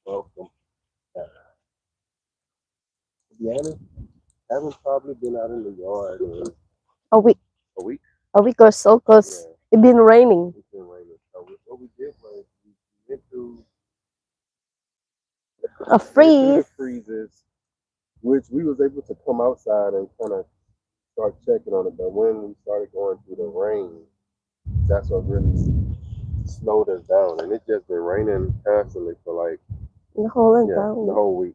Well, to be honest, I haven't probably been out in the yard in A week, a week. a week or so, cause Yeah, it been raining. it's been raining. So what we did was we went through A went through the freeze. freezes, which we was able to come outside and kind of start checking on it. But when we started going through the rain, that's what really slowed us down. And it's just been raining constantly for like The whole the entire whole week.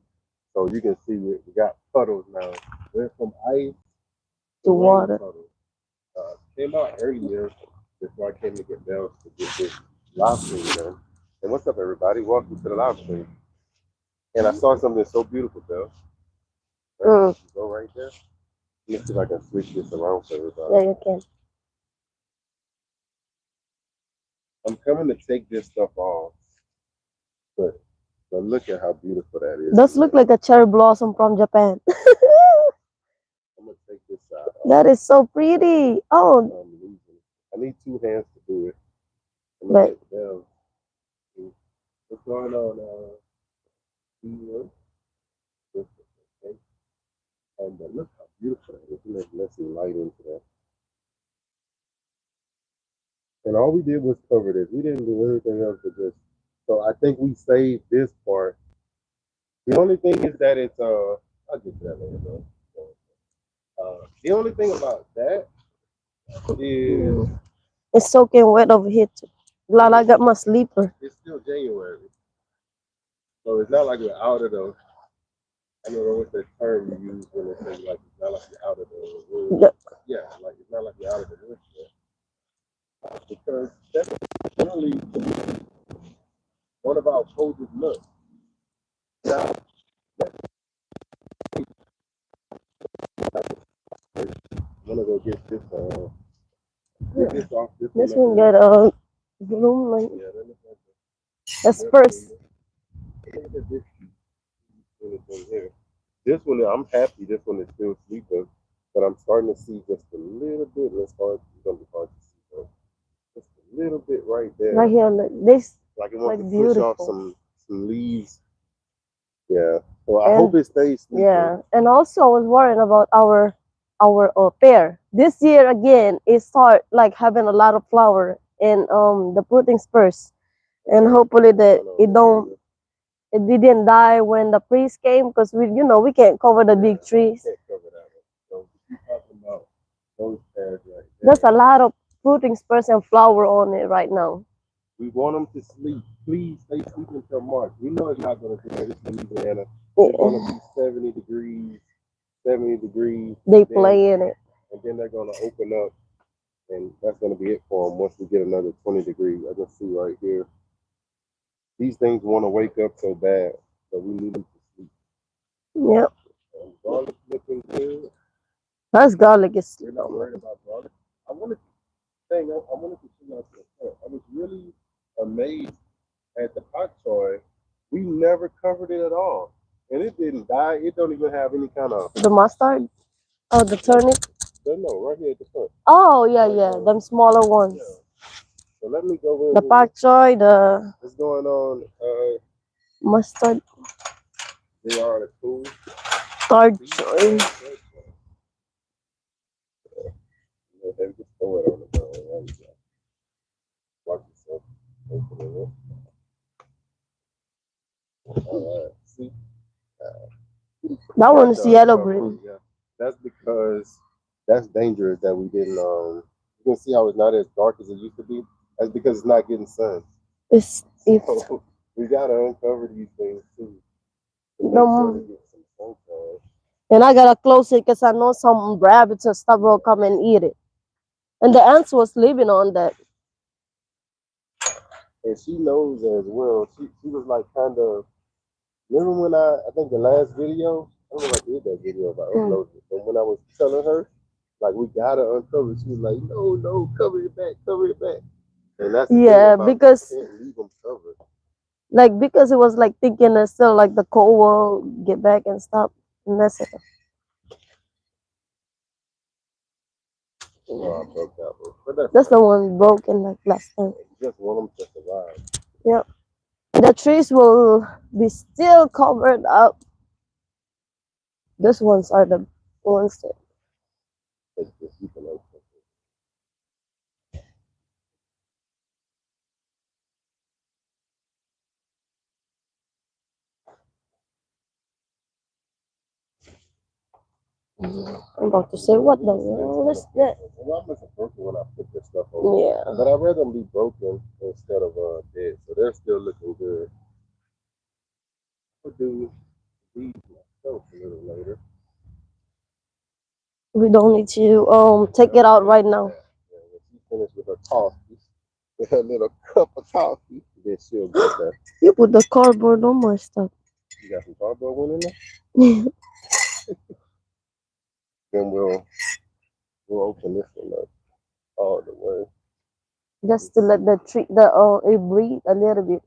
So you can see we got puddles now. Went from ice to to rain water. puddles. Came out earlier before I came to get bells to get this live stream done. And what's up, everybody? Welcome to the live stream. And I saw something so beautiful, Bell. Right? Mm. You go right there. Let me see if I can switch this around for Yeah, everybody. you can. I'm coming to take this stuff off, but look at how beautiful that is. Does look like a cherry blossom from Japan. I'm gonna take this side off. That is so pretty. Oh, I'm losing it. I need two hands to do it. I'm gonna but get Bell. What's going on, Steve? Okay. And look how beautiful that is. Let's see light into that. And all we did was cover this. We didn't do anything else but just. So I think we saved this part. The only thing is that it's I'll get to that later though. The only thing about that is it's soaking wet over here too. Glad I got my sleeper. it's still January, so it's not like we're out of the. I don't know what the term you use when they say like it's not like you're out of the woods. The- Yeah, like it's not like you're out of the woods yet. Because that's really one of our coldest months. Now, I'm gonna go get this off. This one This up one here. got a bloom like Yeah, that looks like that's a first. look at this anything here. This one, I'm happy. This one is still sleeping, but I'm starting to see just a little bit. It's hard. It's gonna be hard to see, though. Just a little bit right Right there, here, like this, like it wants like to push off beautiful. some leaves. Yeah. Well, I hope And it stays sleeping. yeah, and also I was worrying about our pear. This year again, it start like having a lot of flower and the fruiting spurs, and hopefully I that know it don't it didn't die when the priest came because we can't cover the big trees. can't cover that one. So keep talking about those pears right There's there. a lot of fruiting spurs and flower on it right now. We want them to sleep. Please stay sleep until March. We know it's not going to do that. It's Louisiana. It's going to Yeah, be 70 degrees, 70 degrees, they play in it. and then they're going to open up, and that's going to be it for them once we get another 20 degrees. I can see right here. These things want to wake up so bad, so we need them to sleep. Yep, Garlic looking good. that's garlic is We're not worried about garlic. I wanted to I wanted to show you something. I was really amazed at the pak choi. We never covered it at all, and it didn't die. It don't even have any kind of the mustard. Oh, the turnip. no right here at the front. Oh yeah, yeah, them smaller ones. Yeah. So let me go The over pak choy, the what's going on. mustard, They are the tools. tart choy. They just throw it on the ground. There you go. Watch yourself. Open it. All right. See. That Got one is the yellow uncover. green. Yeah. That's because that's dangerous that we didn't. You can see how it's not as dark as it used to be. That's because it's not getting sun. It's So we gotta uncover these things too to make sure the they get some sunshine. and I gotta close it because I know some rabbits and stuff will come and eat it. And the ants was living on that. And she knows as well. She was like kind of. Remember when I think the last video. I don't know if I did that video, but I Mm. uploaded it. But when I was telling her, like we gotta uncover, she was like, no, no, cover it back, cover it back. And that's the thing Yeah, about you because can't leave them covered. because it was like thinking that still like the cold will get back and stop messing. Oh, I broke that one. But that's That's fine. the one broken like last time. You just want them to survive. Yep. The trees will be still covered up. These ones are the ones that It's just you can open. I'm about to say, what the hell is that? Well, I must have broken when I put this stuff on. Yeah. But I'd rather them be broken instead of dead. So they're still looking good. I'll do these myself a little later. We don't need to take it out right now. Yeah, when she finished with her coffee, with her little cup of coffee, then she'll get that. You put the cardboard on my stuff. You got some cardboard one in there? Then we'll open this one up all the way. Just to let the tree it breathe a little bit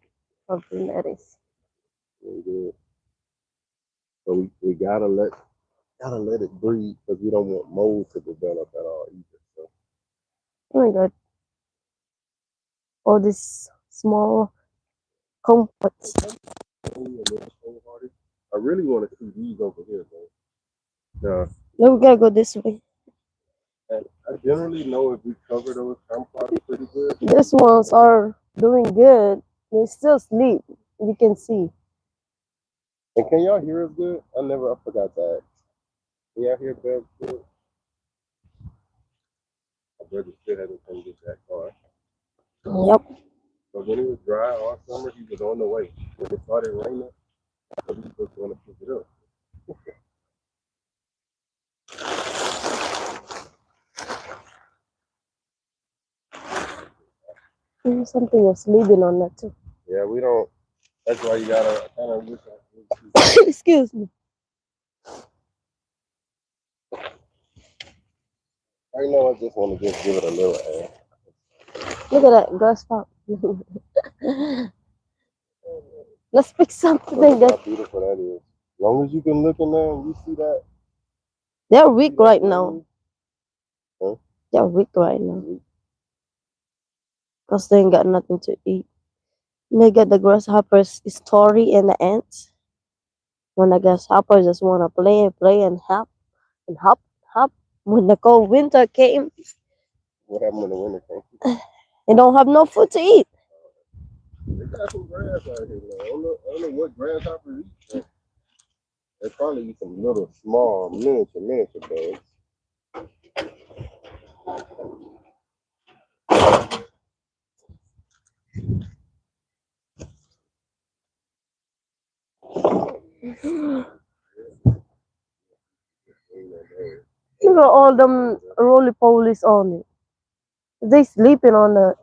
of the lettuce. Really good. So we gotta let it breathe because we don't want mold to develop at all either. So Oh my god. All these small comforts. I really want to see these over here, though. Now we gotta go this way. And I generally know if we cover those campfires pretty good. These ones are doing good. They still sleep. You can see. And can y'all hear us good? I forgot to ask. Can y'all hear Bev good? My brother still hasn't come get that car. Yep. But when it was dry all summer, he was on the way. When it started raining, so he was going to pick it up. Something was living on that too. Yeah, we don't. That's why you gotta kind of look at. Excuse me. Right now, I just want to just give it a little air. Look at that grass pop. Let's pick something Look that how beautiful that is. As long as you can look in there and you see that. they're weak right now. Huh? They're weak right now. Because they ain't got nothing to eat. They got the grasshoppers story and the ants. When the grasshoppers just wanna play and hop and hop, hop. When the cold winter came, What happened when the winter came? they don't have no food to eat. They got some grass out here now. I don't know what grasshoppers eat. They probably eat some little small miniature bugs. Look at all them roly polies on it. They sleeping on the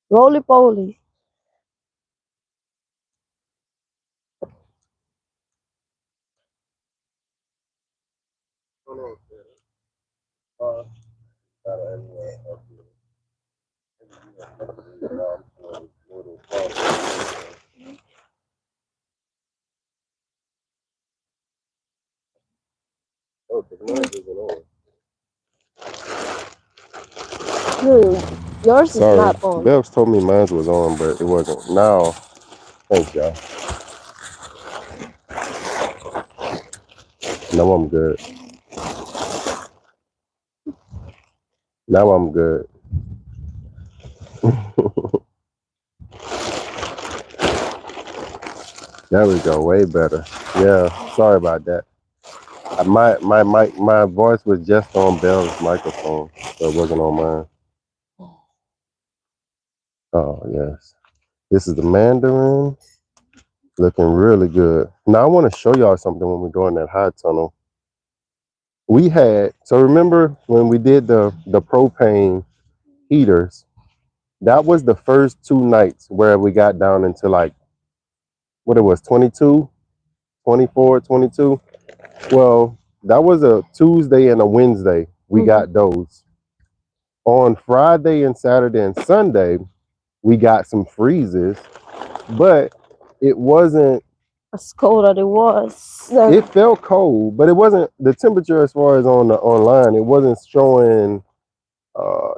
roly poly. Oh, the noise isn't on. Yours is Sorry, not on. Bev's told me mine was on, but it wasn't. Now, thanks, y'all. Now I'm good. Now I'm good. There we go. Way better. Yeah. Sorry about that. My voice was just on Bell's microphone, so it wasn't on mine. Oh yes. This is the Mandarin. Looking really good. Now I want to show y'all something when we go in that high tunnel. We had, so remember when we did the propane heaters, that was the first 2 nights where we got down into like what it was, 22, 24, 22. Well, that was a Tuesday and a Wednesday. We got those. On Friday and Saturday and Sunday, we got some freezes, but it wasn't As cold as it was. it felt cold, but it wasn't the temperature as far as on the online, it wasn't showing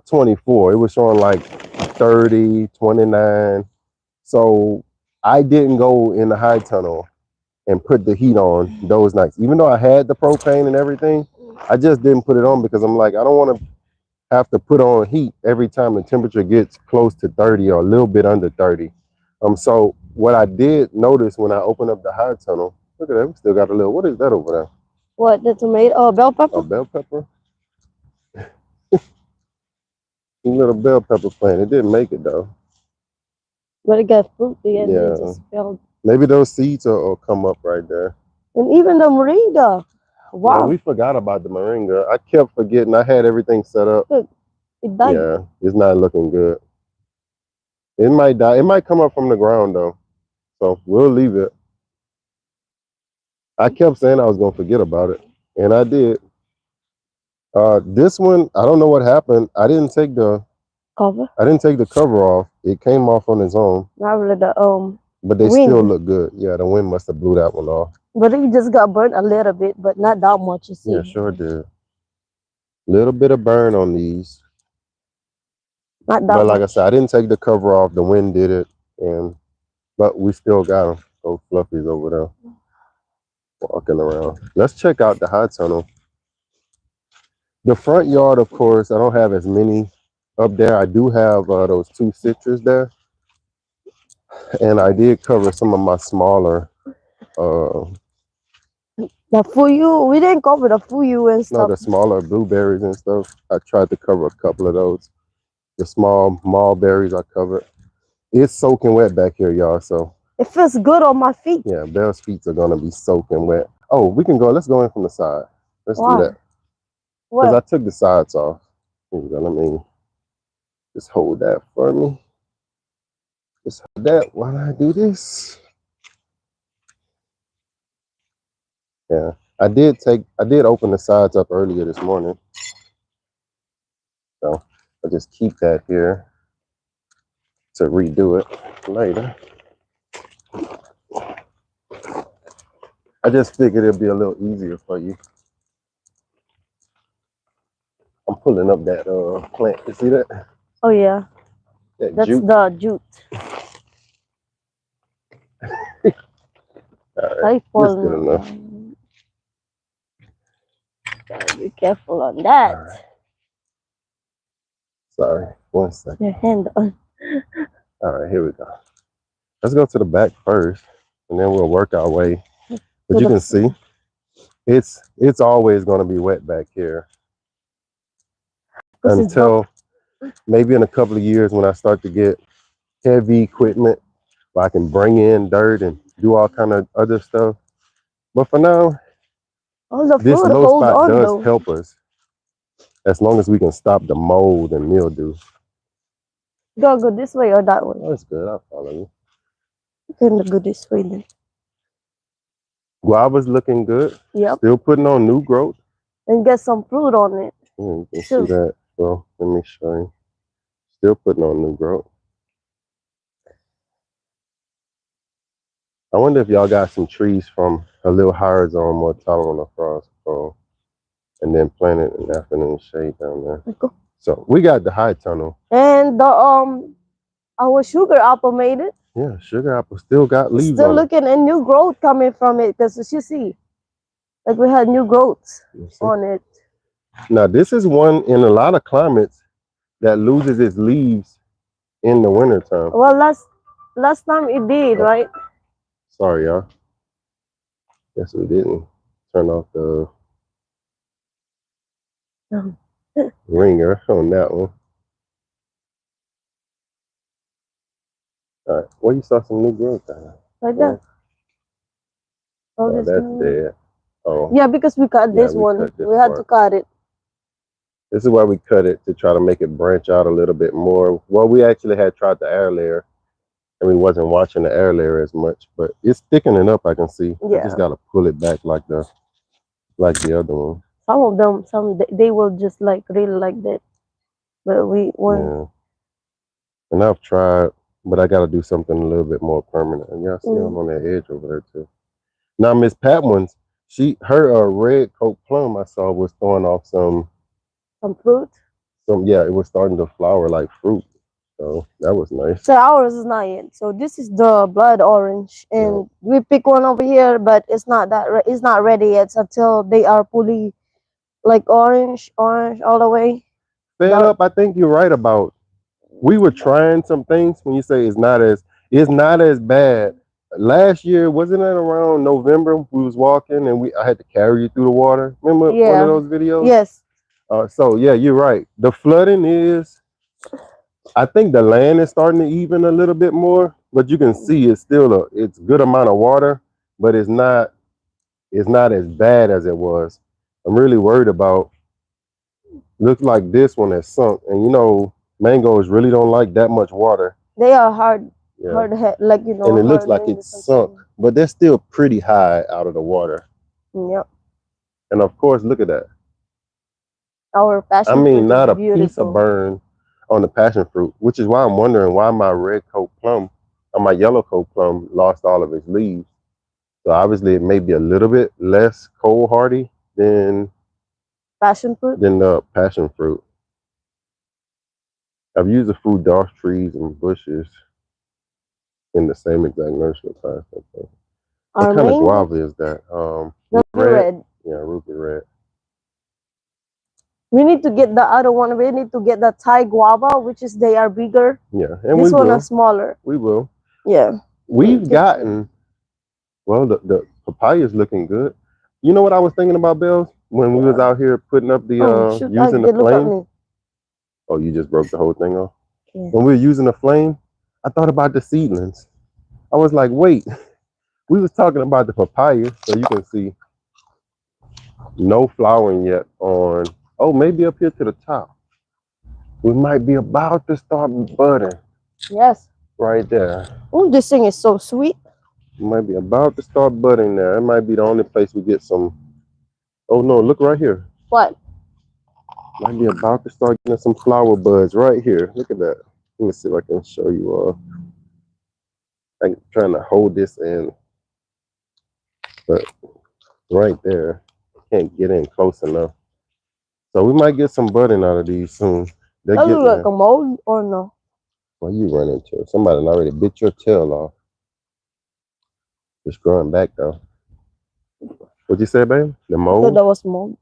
24. It was showing like 30, 29. So I didn't go in the high tunnel and put the heat on those nights. Even though I had the propane and everything, I just didn't put it on because I'm like, I don't want to have to put on heat every time the temperature gets close to 30 or a little bit under 30. So what I did notice when I opened up the high tunnel, look at that, we still got a little, what is that over there? What, the tomato? Oh, bell A pepper? bell pepper? A little bell pepper plant. It didn't make it though. But it got fruit there and it Yeah. just fell. Maybe those seeds will come up right there. And even the moringa. Yeah, Wow. we forgot about the moringa. I kept forgetting. I had everything set up. Look, it died. Yeah, it's not looking good. It might die. It might come up from the ground though. So we'll leave it. I kept saying I was gonna forget about it, and I did. This one, I don't know what happened. Cover. I didn't take the cover off. It came off on its own, Probably the but they still wind. look good. Yeah, the wind must have blew that one off. But it just got burnt a little bit, but not that much, you Yeah, see. sure did. Little bit of burn on these, Not that but like I much. said, I didn't take the cover off. The wind did it, and but we still got them. Those fluffies over there walking around. Let's check out the high tunnel. The front yard, of course, I don't have as many up there. I do have those two citrus there, and I did cover some of my smaller. Uh, The fuyu, we didn't cover the fuyu and no, stuff. the smaller blueberries and stuff. I tried to cover a couple of those. The small mulberries I covered. It's soaking wet back here, y'all. So It feels good on my feet. yeah, Belle's feet are gonna be soaking wet. Oh, we can go. Let's go in from the side. Let's do Why? that because I Well, took the sides off. Here we go. Let me just hold that for me. Just hold that while I do this. Yeah, I did open the sides up earlier this morning, so I just keep that here to redo it later. I just figured it'd be a little easier for you. I'm pulling up that plant. You see that? oh yeah, That that's jute. the jute. All right, I just fall good enough. now. Gotta be careful on All that. right. Sorry, 1 second. Your hand on. All right, here we go. Let's go to the back first, and then we'll work our way. But To you the can see it's always going to be wet back here because it's dark. until maybe in a couple of years when I start to get heavy equipment where I can bring in dirt and do all kind of other stuff. But for now, All the this fruit low hold spot on does though. help us as long as we can stop the mold and mildew. Go this way or that way. Oh, that's good. I'll follow you. You can go this way then. Guava's looking good. Yep. Still putting on new growth. And get some fruit on it You can see too. that. Well, let me show you. Still putting on new growth. I wonder if y'all got some trees from a little higher zone more tolerant of frost control and then planted in afternoon shade down there. Go. So we got the high tunnel. And the our sugar apple made it. Yeah, sugar apple still got It's leaves still on it. looking and new growth coming from it because you see, like we had new growths You see? on it. Now this is one in a lot of climates that loses its leaves in the wintertime. Well, last time it did, Oh, right? sorry, y'all. Guess we didn't turn off the ringer on that one. All right, well, you saw some new growth down Like there. that. All Oh, this that's new. dead. Oh, Yeah, because we cut yeah, this we one. cut this We had to part. cut it. This is why we cut it to try to make it branch out a little bit more. Well, we actually had tried the air layer and we wasn't watching the air layer as much, but it's thickening up. I can see. I just Yeah. gotta pull it back like the other one. Some of them, they will just like really like that. But we want. Yeah, and I've tried, but I gotta do something a little bit more permanent. And y'all see I'm on that edge over there too. Now Miss Patwins, her red coat plum I saw was throwing off some Fruit. So yeah, it was starting to flower like fruit. So that was nice. So ours is not yet. So this is the blood orange, Yeah. and we pick one over here, but it's not that. It's not ready yet until they are fully like orange all the way. Fed The up, I think you're right about. We were trying some things when you say it's not as bad. Last year, wasn't it around November? We was walking and I had to carry you through the water. Remember one of yeah, those videos? yes, So yeah, you're right. The flooding is. I think the land is starting to even a little bit more, but you can see it's still it's good amount of water, but it's not as bad as it was. I'm really worried about. Looks like this one has sunk, and mangoes really don't like that much water. they are hard, Yeah, like and it looks hard like mangoes it's sunk, sometimes. but they're still pretty high out of the water. Yep, And of course, look at that. our I passion mean, fruit is not a piece of beautiful. burn on the passion fruit, which is why I'm wondering why my red coat plum or my yellow coat plum lost all of its leaves. So obviously, it may be a little bit less cold hardy than Passion fruit. the passion fruit. I've used the fruit dwarf trees and bushes in the same exact nursery concept. What Our kind of mango, guava is that? the Ruby red? red. Yeah, ruby red. We need to get the other one. We need to get the Thai guava, which is they are bigger. Yeah, and we This one will. is smaller. We will. Yeah. We've gotten, well, the papaya is looking good. You know what I was thinking about, Bells? When we was Yeah. out here putting up Oh shoot! using the Look at flame. me. Oh, you just broke the whole thing off. Yeah. When we were using the flame, I thought about the seedlings. I was like, wait, we was talking about the papaya, so you can see no flowering yet on, oh, maybe up here to the top. We might be about to start budding Yes. right there. Oh, this thing is so sweet. We might be about to start budding there. It might be the only place we get some. Oh no, look right here. What? Might be about to start getting some flower buds right here. Look at that. Let me see if I can show you. I'm trying to hold this in, but right there, can't get in close enough. So we might get some budding out of these soon. They're That look getting like there. a mold or no? What you run into? Somebody already bit your tail off. It's growing back though. What you say, baby? The I thought mold? that was mold.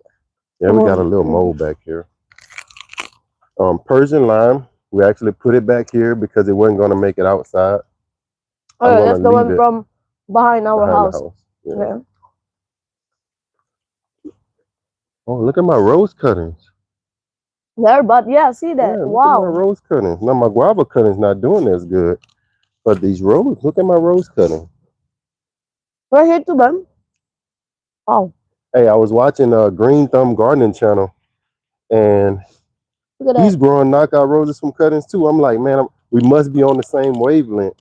Yeah, Come we got a on. little mold back here. Persian lime. We actually put it back here because it wasn't going to make it outside. Oh, I'm yeah, going that's to the leave one it from behind our behind the house. house. Yeah. Yeah. Oh, look at my rose cuttings. There, but yeah, see that? Yeah, look at my Wow. rose cuttings. Now my guava cuttings not doing as good, but these rose. Look at my rose cutting. Right here too, man. Wow. Hey, I was watching Green Thumb Gardening channel, and Look at he's that. growing knockout roses from cuttings too. I'm like, man, we must be on the same wavelength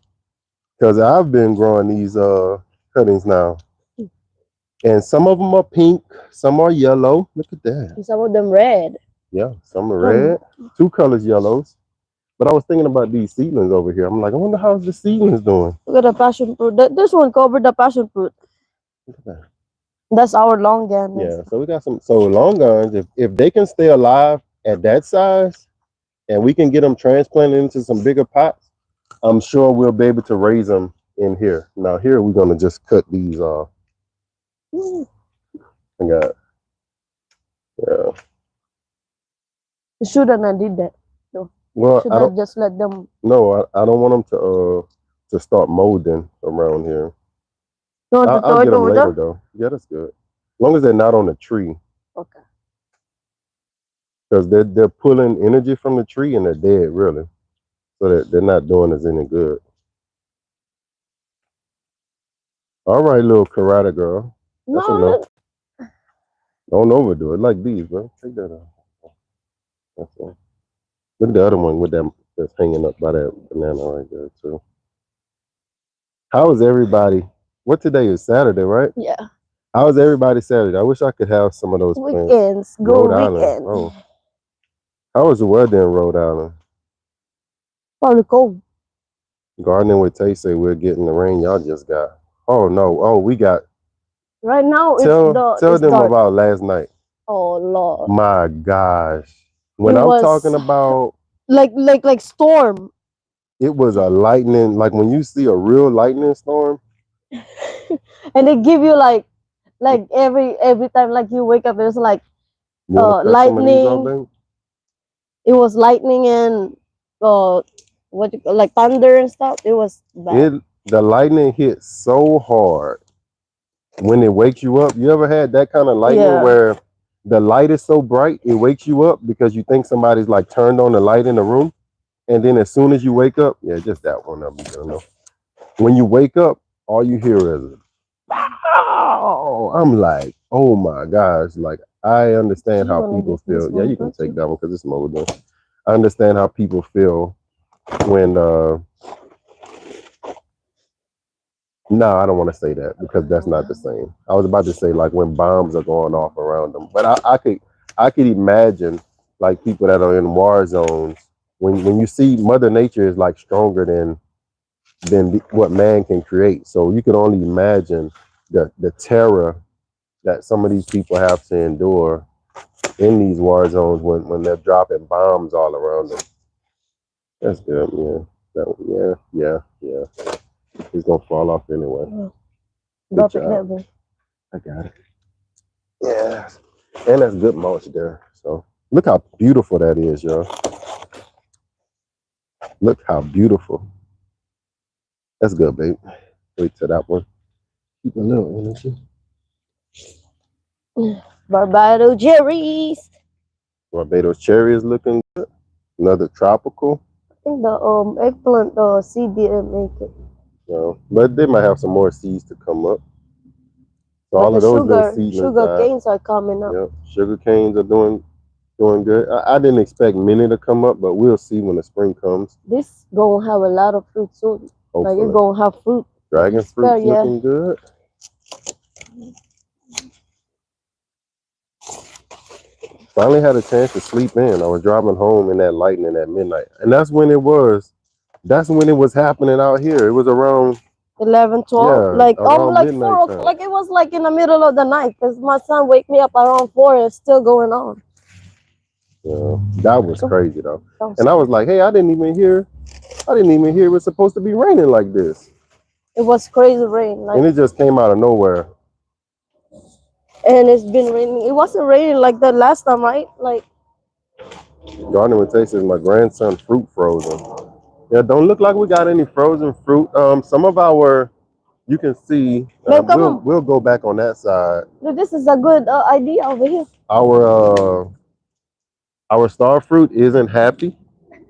because I've been growing these cuttings now, and some of them are pink, some are yellow. Look at that. And some of them red. Yeah, some are Um, red, two colors yellows. But I was thinking about these seedlings over here. I'm like, I wonder how's the seedlings doing. Look at the passion fruit. This one covered the passion fruit. Look at that. That's our long gun. Yeah, so we got some. So long guns, if they can stay alive at that size, and we can get them transplanted into some bigger pots, I'm sure we'll be able to raise them in here. Now here we're gonna just cut these off. I got yeah. You shouldn't have did that. No. Well, Should I have don't. just let them. No, I don't want them to start molding around here. You want to I'll throw get it them over later there? though. Yeah, that's good. As long as they're not on the tree, Okay. because they're pulling energy from the tree and they're dead really, so that they're not doing us any good. All right, little karate girl. That's enough. No, Don't overdo it like these, bro. Take that off. That's all. Look at the other one with that that's hanging up by that banana right there too. How is everybody? What today is Saturday, right? yeah. How is everybody Saturday? I wish I could have some of those plants. Weekends. Go Rhode Island. weekend. Oh, how is the weather in Rhode Island? Probably cold. Gardening with Tay say we're getting the rain y'all just got. Oh no. Oh, we got. Right now Tell it's them dark. about last night. Oh Lord. My gosh. It When I'm was talking about like storm. it was a lightning, like when you see a real lightning storm, And they give you like every time like you wake up, there's like you want to cut some of these off, lightning. baby? It was lightning and uh what you call, like thunder and stuff. It was bad. The lightning hits so hard when it wakes you up. You ever had that kind of lightning Yeah. where the light is so bright it wakes you up because you think somebody's like turned on the light in the room, and then as soon as you wake up, yeah, just that one of them, you know. When you wake up, all you hear is, "Ow!" I'm like, oh my gosh, like I understand You how wanna people get this feel. Yeah, one, you can don't take you? that one because it's molded. I understand how people feel when no, I don't want to say that because that's not the same. I was about to say like when bombs are going off around them, but I could imagine like people that are in war zones when you see Mother Nature is like stronger than what man can create. So you can only imagine the terror that some of these people have to endure in these war zones when they're dropping bombs all around them. That's good, yeah. Yeah. It's gonna fall off anyway. Oh, Good drop it job. that way. I got it. Yeah. And that's good mulch there. So look how beautiful that is, y'all. Look how beautiful. That's good, babe. Wait till that one. Keep a little energy. Barbados cherries. Barbados cherry is looking good. Another tropical. I think the eggplant seed didn't make it. But they might have some more seeds to come up. So But all the of those little sugar seedlings died. canes are coming up. Yep. Sugar canes are doing good. I didn't expect many to come up, but we'll see when the spring comes. This gonna have a lot of fruit soon. Like it's Hopefully. gonna have fruit. Like Dragon this pear, fruit's yeah. looking good. Finally had a chance to sleep in. I was driving home in that lightning at midnight. And that's when it was. That's when it was happening out here. It was around, 11, 12, yeah, like around like 4 midnight o'clock. time. Like it was like in the middle of the night because my son wake me up around 4 and it's still going on. Yeah. That was Go. crazy though. That was And I was scary. like, hey, I didn't even hear it was supposed to be raining like this. It was crazy rain, like, And it just came out of nowhere. and it's been raining. It wasn't raining like that last time, right? Like, Garden with Taste is my grandson fruit frozen. Yeah, don't look like we got any frozen fruit. Some of our, you can see, babe, come we'll on. we'll go back on that side. Look, this is a good idea over here. Our star fruit isn't happy,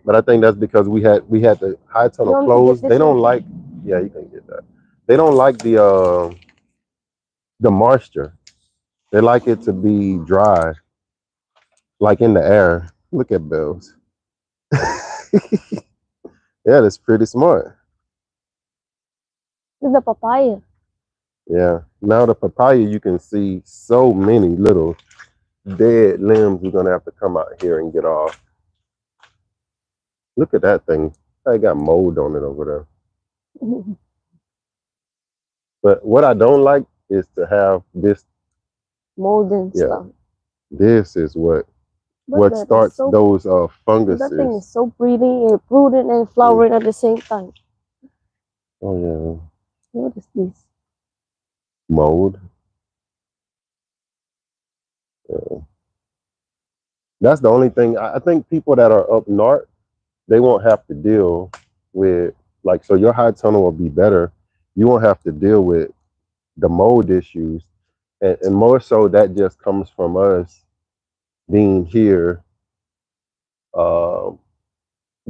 but I think that's because we had the high You tunnel want me to get closed. They this don't one? like, yeah, you can get that. They don't like the moisture. They like it to be dry, like in the air. Look at Bills. Yeah, that's pretty smart. This is the papaya. Yeah. Now the papaya, you can see so many little dead limbs we're gonna have to come out here and get off. Look at that thing. I got mold on it over there. But what I don't like is to have this. Mold and Yeah, stuff. this is what But that is starts so, those that thing funguses. is so pretty and prudent and Mm. flowering at the same time. Oh yeah, What is this? mold. Yeah. That's the only thing. I think people that are up north, they won't have to deal with like, so your high tunnel will be better. You won't have to deal with the mold issues, and more so that just comes from us being here uh,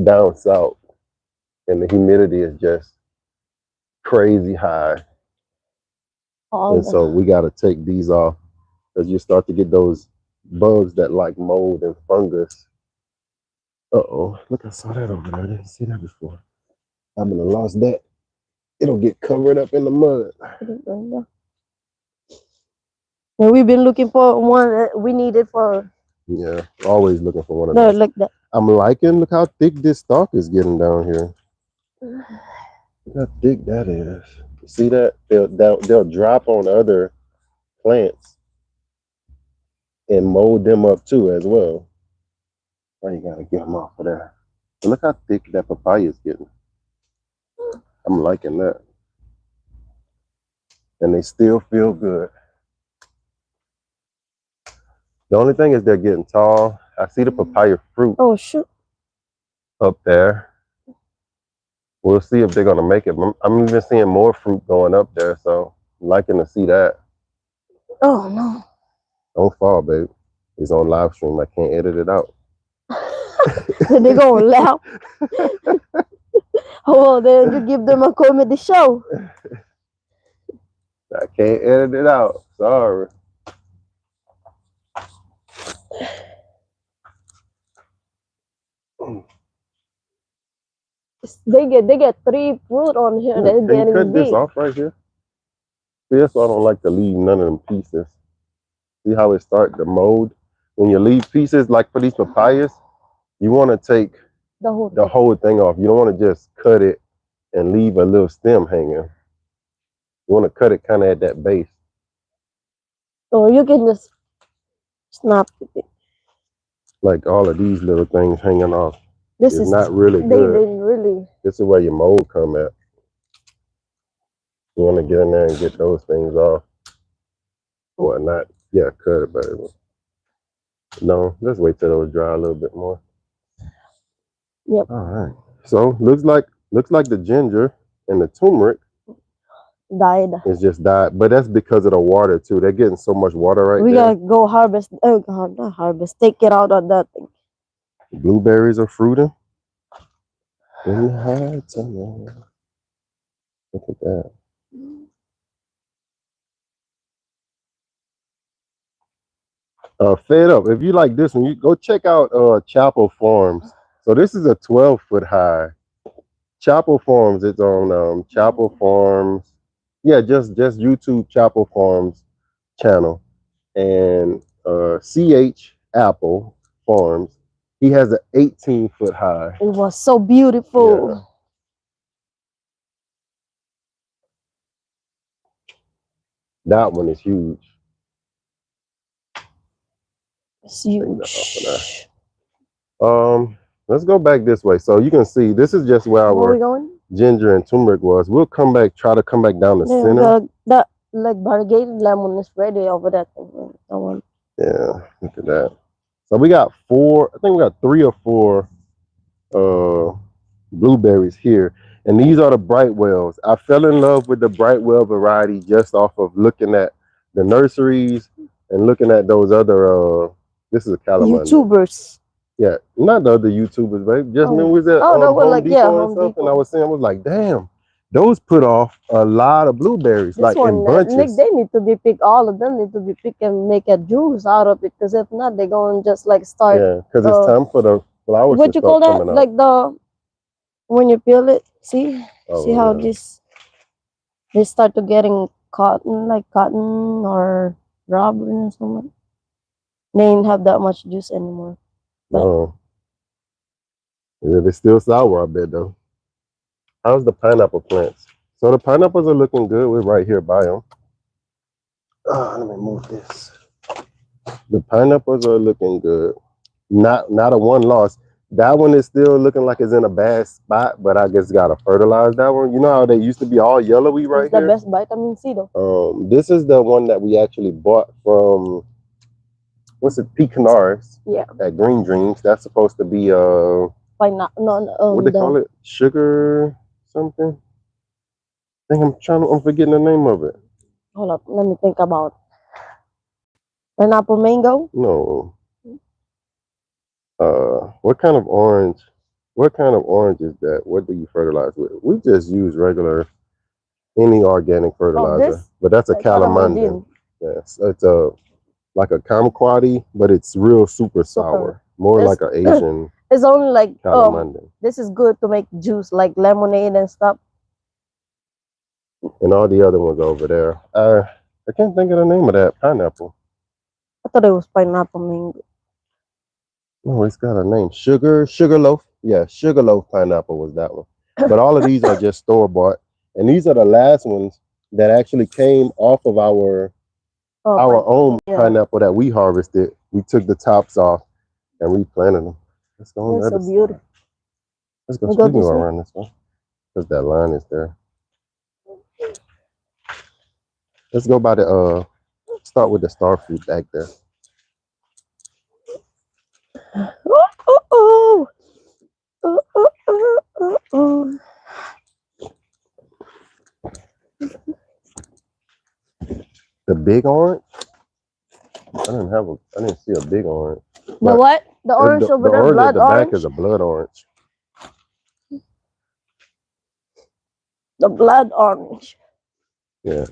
down south, and the humidity is just crazy high, All and so the we got to take these off because you start to get those bugs that like mold and fungus. Uh-oh, look, I saw that over there. I didn't see that before. I'm gonna lost that. It'll get covered up in the mud. and we've been looking for one that we needed for Yeah, always looking for one of no those. like that. I'm liking, look how thick this stalk is getting down here. Look how thick that is. See that? They'll drop on other plants and mold them up too as well. Why you gotta get them off of there? But look how thick that papaya is getting. I'm liking that. And they still feel good. The only thing is they're getting tall. I see the papaya fruit Oh shoot. up there. We'll see if they're gonna make it. I'm even seeing more fruit going up there, so I'm liking to see that. Oh no. Don't fall, babe. It's on live stream. I can't edit it out. Then they gonna laugh. Oh, then you give them a comedy show. I can't edit it out. Sorry. They get 3 fruit on here. They're Can you getting cut this big. off right here? See, that's why I don't like to leave none of them pieces. See how it start to mold? When you leave pieces, like for these papayas, you want to take the whole thing off. You don't want to just cut it and leave a little stem hanging. You want to cut it kind of at that base. Or you can just snap it. Like all of these little things hanging off. This It's is not really they good. didn't really. This is where your mold come at. You want to get in there and get those things off. Or not. Yeah, cut it, baby. No, let's wait till those dry a little bit more. Yep. All right. So looks like the ginger and the turmeric Died. is just died, but that's because of the water too. They're getting so much water right We there. gotta go harvest. Oh God, not harvest. Take it out of that thing. Blueberries are fruiting. In the heights, look at that. Fed up. If you like this one, you go check out Chapel Farms. So this is a 12-foot high. Chapel Farms. It's on Chapel Farms. Yeah, just YouTube Chapel Farms channel. And CH Apple Farms. He has an 18-foot high. It was so beautiful. Yeah. That one is huge. It's huge. Let's go back this way. So you can see this is just where Where our we going? ginger and turmeric was. We'll try to come back down the Then center. that like variegated lemon is ready over that thing. That one. Yeah, look at that. So we got I think we got 3 or 4 blueberries here. And these are the Brightwells. I fell in love with the Brightwell variety just off of looking at the nurseries and looking at those other this is a calamine. YouTubers. Yeah, not the other YouTubers, babe. Just when we was at that was Home like Depot and Home stuff, Depot. and I was saying, I was like, damn, those put off a lot of blueberries, This like one, in bunches. Nick, they need to be picked. All of them need to be picked and make a juice out of it. Because if not, they're going to just like start. Yeah, because it's time for the flowers What to you call start that? coming out. Like when you peel it. See how they start to getting cotton, like cotton or rubber or something. They didn't have that much juice anymore. No. Yeah, they're still sour, I bet, though. How's the pineapple plants? So the pineapples are looking good. We're right here by them. Let me move this. The pineapples are looking good. Not a one loss. That one is still looking like it's in a bad spot, but I just gotta fertilize that one. You know how they used to be all yellowy right it's here? the best vitamin C though. This is the one that we actually bought from Pecanars. Yeah. At Green Dreams. That's supposed to be what they call it? Sugar something? I think I'm forgetting the name of it. Hold up, let me think about it. Pineapple mango? No. What kind of orange? What kind of orange is that? What do you fertilize with? We just use regular, any organic fertilizer, but that's a calamine. Yes, it's like a kumquat, but it's real super sour, more like an Asian. It's only like calamine. This is good to make juice, like lemonade and stuff. And all the other ones over there. I can't think of the name of that pineapple. I thought it was pineapple mango. No, it's got a name. Sugarloaf. Yeah, Sugarloaf pineapple was that one. But all of these are just store-bought. And these are the last ones that actually came off of our own pineapple that we harvested. We took the tops off and replanted them. Let's go on the That's so other side. beautiful. Let's go. We We go can go this way. around this one because that line is there. Let's go by the start with the star fruit back there. Oh, oh, oh, oh, oh, oh. The big orange. I didn't see a big orange. The But what? The orange over the there, orange at blood the back is orange. a blood orange. The blood orange. Yeah,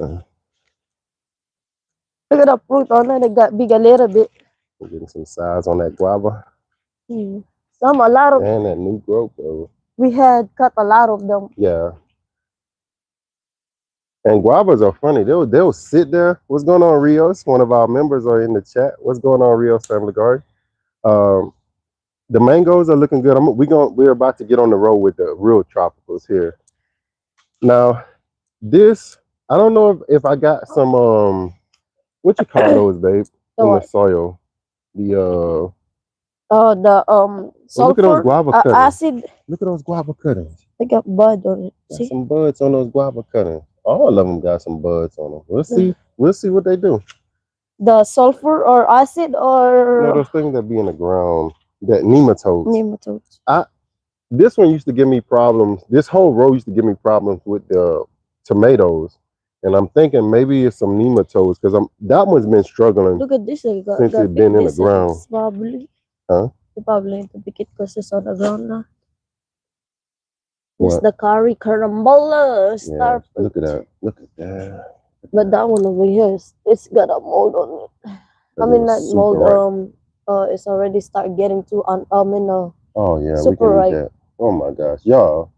Look at the fruit on it. It got big a little bit. we're getting some size on that guava Hmm. Some a lot of. and that new growth, bro. We had cut a lot of them. Yeah, and guavas are funny. They'll sit there. What's going on, Rios? One of our members are in the chat. What's going on, Rios Family Garden? Um, the mangoes are looking good. We're about to get on the road with the real tropicals here. Now, this I don't know if I got some what you call those, babe, The in the what? soil. The The oh, look at those sulfur guava cuttings. acid. Look at those guava cuttings. They got bud on it. Got See? some buds on those guava cuttings. All of them got some buds on them. We'll The, see. We'll see what they do. the sulfur or acid You know or those things that be in the ground, that nematodes. nematodes. I This one used to give me problems. This whole row used to give me problems with the tomatoes, and I'm thinking maybe it's some nematodes because that one's been struggling Look at this. They since got it's pick been in the this. ground. It's probably. Huh? They probably need to pick it because it's on the ground now. It's What? the curry carambola Yeah. star fruit. Look at that. Look at that. But that one over here, it's got a mold on it. I That mean, is that super mold, ripe. it's already start getting too, Oh yeah, we super can eat ripe. that. Oh my gosh, y'all.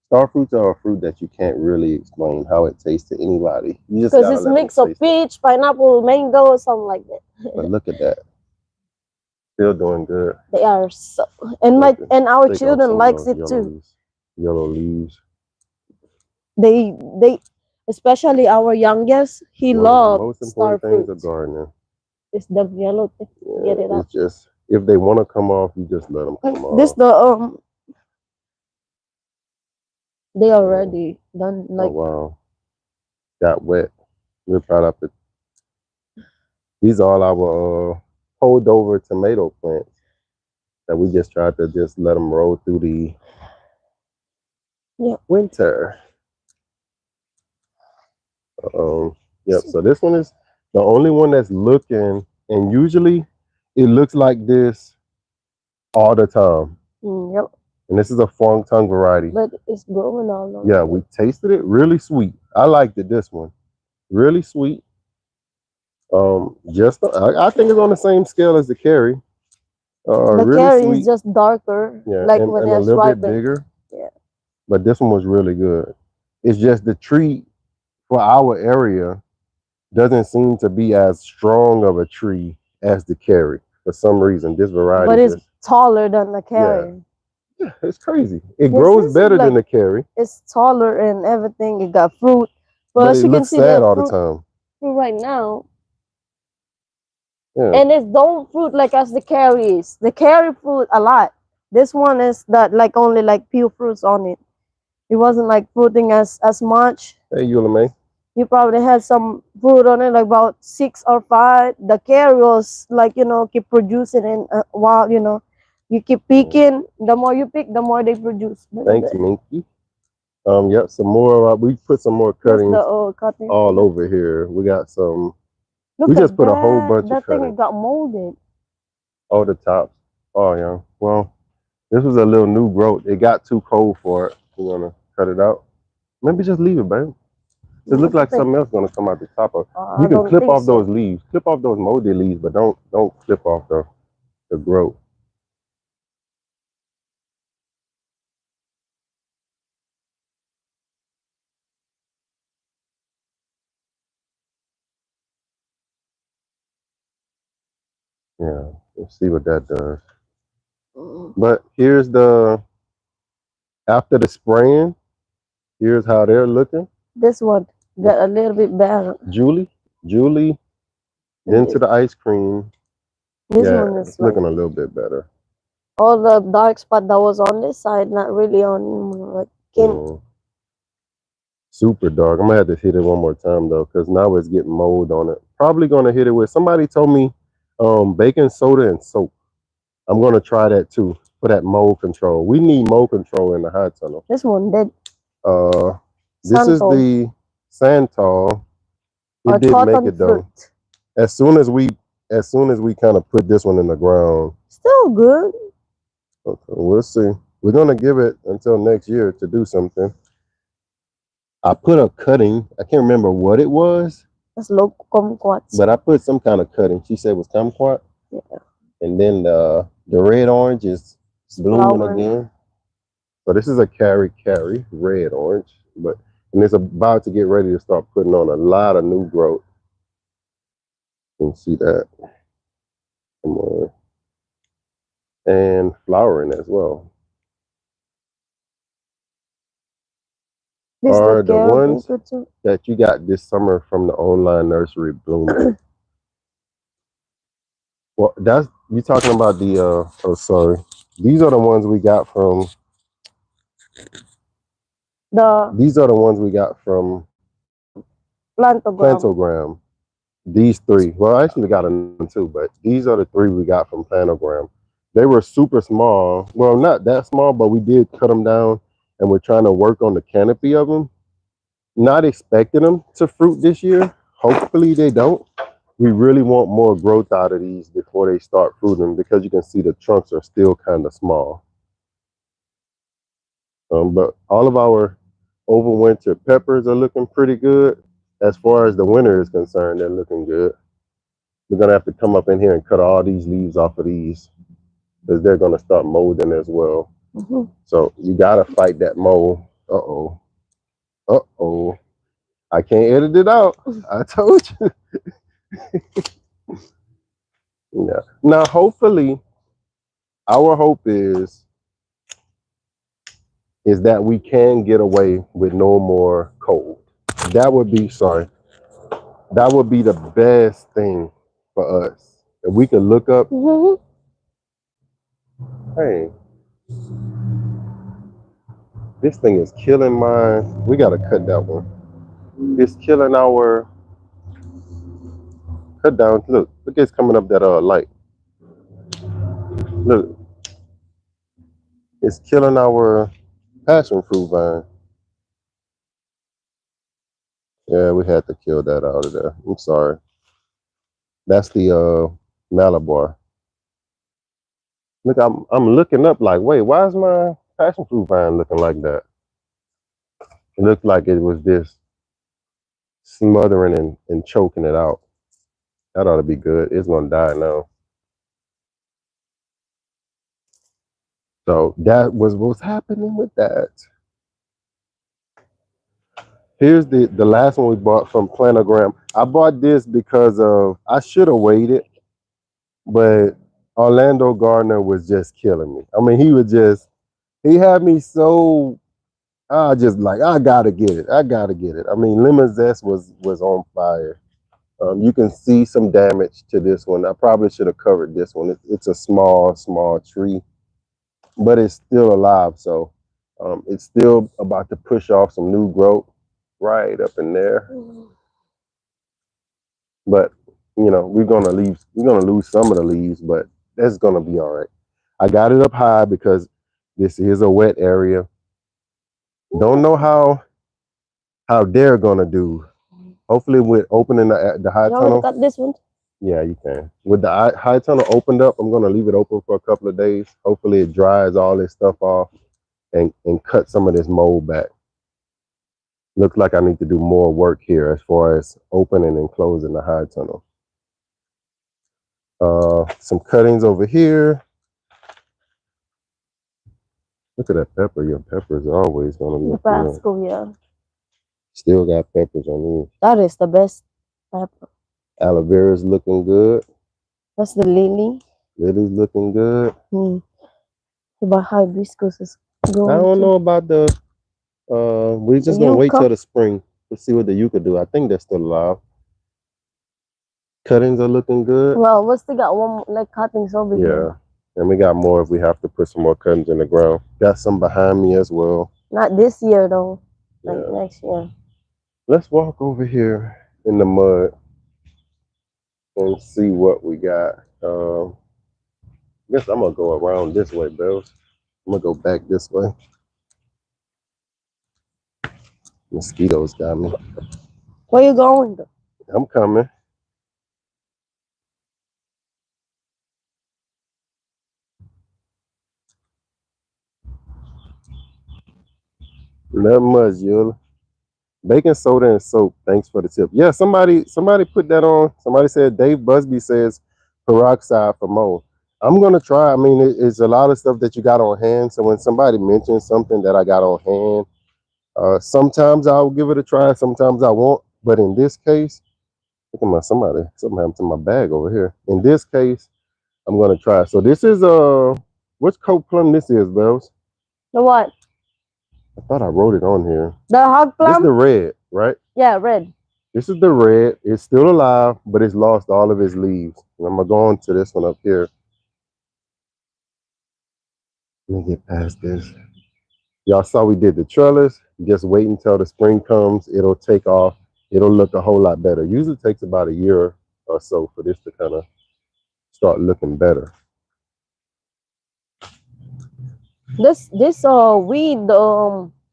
Star fruits are a fruit that you can't really explain how it tastes to anybody. You just Because gotta it's let them mix of taste it. peach, pineapple, mango, or something like that. But look at that. Still doing good. They are so, and our Take off children some of likes those it too. yellow leaves. They, especially our youngest, he One of the loves most star important things fruit. of gardening. It's the yellow thing. Yeah, Get it out. it's just if they want to come off, you just let them come This off. the they Yeah. already done Oh like wow, got wet. We're proud of it. These are all our holdover tomato plants that we just tried to just let them roll through the winter. Yep. So this one is the only one that's looking, and usually it looks like this all the time. yep. And this is a Fong Tongue variety. But it's growing all over. Yeah, we tasted it. Really sweet. I liked it. This one, really sweet. I think it's on the same scale as the Kerry. The Really carry is sweet. just darker, Yeah, like when and a it's little bit ripened. bigger. Yeah. But this one was really good. It's just the tree for our area doesn't seem to be as strong of a tree as the Kerry for some reason. This variety, But it's taller than the carry. yeah, it's crazy. It Yes, grows this is better than like the Kerry, it's taller and everything. It got fruit, but but as it you can looks see, sad the all the time. fruit right now, Yeah, and it's don't fruit like as the carry is. The carry fruit a lot. This one is that like only like pure fruits on it. It wasn't like fruiting as much. hey Eula May. You probably had some fruit on it, like about 6 or 5. The carry was like keep producing, and while you keep picking, the more you pick, the more they produce. Thanks, Minky. Yep, some more. We put some more That's cuttings the cutting for all that. over here. We got some. We Look just at put a whole that. bunch of That thing it cuttings. got molded. Oh, the tops. Oh yeah. Well, this was a little new growth. It got too cold for it. We're gonna cut it out. Maybe just leave it, babe. It looks What you like think? something else gonna come out the top of. I You can don't clip think off so. those leaves. Clip off those moldy leaves, but don't clip off the growth. Yeah. Let's see what that does. But here's the after the spraying. Here's how they're looking. This one got a little bit better. Julie, then to the ice cream. This Yeah, one is it's like looking a little bit better. All the dark spot that was on this side, not really on like skin. Mm, super dark. I'm gonna have to hit it one more time though, because now it's getting mold on it. Probably gonna hit it with somebody told me baking soda and soap. I'm gonna try that too for that mold control. We need mold control in the high tunnel. This one dead. Uh this is Santal the Santal. It or did make cotton it though. fruit. As soon as we kind of put this one in the ground, Still good. okay, we'll see. We're gonna give it until next year to do something. I put a cutting. I can't remember what it was, That's low kumquats. but I put some kind of cutting. She said it was kumquat, Yeah. and then the red orange is It's blooming flowering. again. So this is a carry red orange, but and it's about to get ready to start putting on a lot of new growth. You can see that. Come on. And flowering as well. This the Are the ones carabinco too. that you got this summer from the online nursery blooming? Well, that's you talking about the oh sorry. These are the ones we got from The these are the ones we got from plantogram. Plantogram. These three. Well, I actually got another one too, but these are the three we got from Planogram. They were super small. Well, not that small, but we did cut them down, and we're trying to work on the canopy of them. Not expecting them to fruit this year. Hopefully they don't. We really want more growth out of these before they start fruiting because you can see the trunks are still kind of small. But all of our overwinter peppers are looking pretty good. As far as the winter is concerned, they're looking good. We're gonna have to come up in here and cut all these leaves off of these because they're gonna start molding as well. Mhm. So you gotta fight that mold. Uh oh. Uh oh. I can't edit it out. I told you. Yeah. Now hopefully our hope is that we can get away with no more cold. That would be sorry. That would be the best thing for us. If we could look up, Mhm. hey, this thing is killing mine. We gotta cut that one. It's killing our cut down. Look, it's coming up that light. Look, it's killing our passion fruit vine. Yeah, we had to kill that out of there. I'm sorry. That's the Malabar. Look, I'm looking up like, wait, why is my passion fruit vine looking like that? It looked like it was just smothering and choking it out. That ought to be good. It's gonna die now. So that was what's happening with that. Here's the last one we bought from Planogram. I bought this because of I should have waited, but Orlando Gardner was just killing me. I mean, he had me so I just like I gotta get it. I gotta get it. I mean, lemon zest was on fire. You can see some damage to this one. I probably should have covered this one. It's a small tree, but it's still alive. So it's still about to push off some new growth right up in there. But we're gonna lose some of the leaves, but that's gonna be all right. I got it up high because this is a wet area. Don't know how they're gonna do. Hopefully, with opening the high You want me to tunnel, cut this one? yeah, you can. With the high tunnel opened up, I'm gonna leave it open for a couple of days. Hopefully, it dries all this stuff off and cut some of this mold back. Looks like I need to do more work here as far as opening and closing the high tunnel. Some cuttings over here. Look at that pepper. Your peppers are always gonna The look good. Pasco, yeah. Still got peppers on these. That is the best pepper. Aloe vera's looking good. That's the lily. Lily's looking good. But hibiscus is I going don't to know about the we're just gonna wait yucca. till the spring to see what the yucca do. I think they're still alive. Cuttings are looking good. Well, we still got one like cuttings over Yeah. here. And we got more if we have to put some more cuttings in the ground. Got some behind me as well. Not this year though. Like Yeah. next year. Let's walk over here in the mud and see what we got. Guess I'm gonna go around this way, Bells. I'm gonna go back this way. Mosquitoes got me. Where you going though? I'm coming. Not much, Yula. Baking soda and soap. Thanks for the tip. Yeah, somebody put that on. Somebody said Dave Busby says peroxide for Mo. I'm gonna try. I mean, it's a lot of stuff that you got on hand. So when somebody mentions something that I got on hand, sometimes I'll give it a try. Sometimes I won't. But in this case, look at my something happened to my bag over here. In this case, I'm gonna try. So this is which coat plum this is, Bells? The what? I thought I wrote it on here. The hog This is plum? the red, right? Yeah, red. This is the red. It's still alive, but it's lost all of its leaves. And I'm gonna go on to this one up here. Let me get past this. Y'all saw we did the trellis. Just wait until the spring comes. It'll take off. It'll look a whole lot better. Usually takes about a year or so for this to kind of start looking better. This weed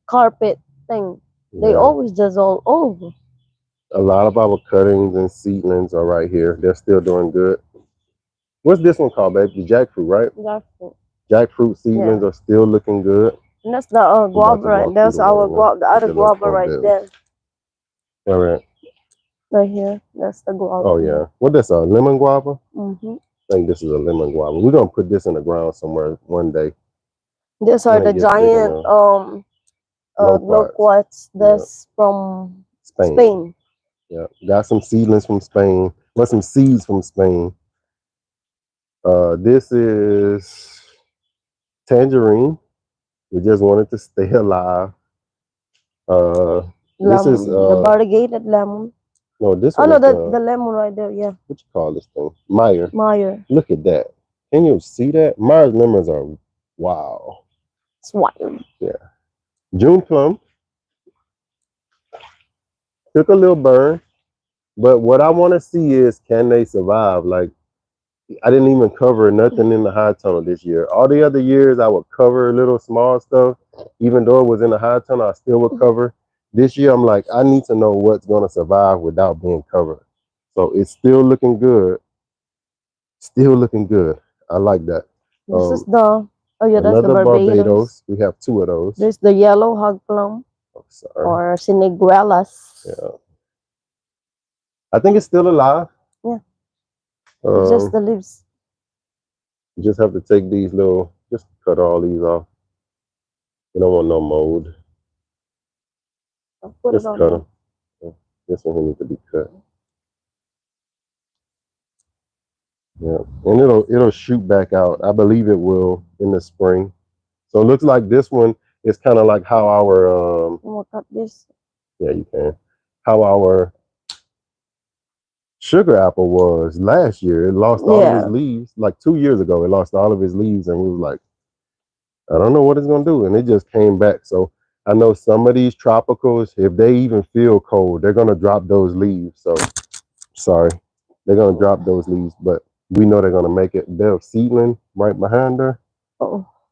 carpet thing. They Yeah. always just all over. A lot of our cuttings and seedlings are right here. They're still doing good. What's this one called, babe? The jackfruit, right? Jackfruit. Jackfruit seedlings are still looking good. And that's the I'm about to guava right. walk That's through the our way, man. guava. The Get other your little guava phone right bill. there. All right. Right here. That's the guava. Oh yeah. What this, a lemon guava? Mm-hmm. I think this is a lemon guava. We're gonna put this in the ground somewhere one day. These When are it the gets big giant enough. loquats. Yeah. That's from Spain. Spain. Yeah. Got some seedlings from Spain. Well, some seeds from Spain. This is tangerine. We just wanted to stay alive. This is Lemon. The variegated lemon. no, this Oh one no, is the lemon right there. Yeah. what you call this thing? Meyer. Meyer. Look at that. Can you see that? Meyer's lemons are wow. It's wild. Yeah. June plum. Took a little burn. But what I want to see is, can they survive? Like, I didn't even cover nothing in the high tunnel this year. All the other years, I would cover little small stuff. Even though it was in the high tunnel, I still would cover. This year, I'm like, I need to know what's going to survive without being covered. So it's still looking good. Still looking good. I like that. This is the that's the Another Barbados. We have two of those. There's the yellow hog plum Oh, sorry. or siniguelas. Yeah. I think it's still alive. Yeah. It's just the leaves. You just have to take these little, just cut all these off. You don't want no mold. I'll put Just it on cut there. them. This one needs to be cut. Yeah, and it'll shoot back out. I believe it will in the spring. So it looks like this one is kind of like how our I'm gonna cut this. yeah, you can, how our sugar apple was last year. It lost all of its leaves. Like 2 years ago, it lost all of its leaves, and we was like, I don't know what it's gonna do, and it just came back. So I know some of these tropicals, if they even feel cold, they're gonna drop those leaves. So sorry, they're gonna drop those leaves, but we know they're gonna make it. Bell seedling right behind her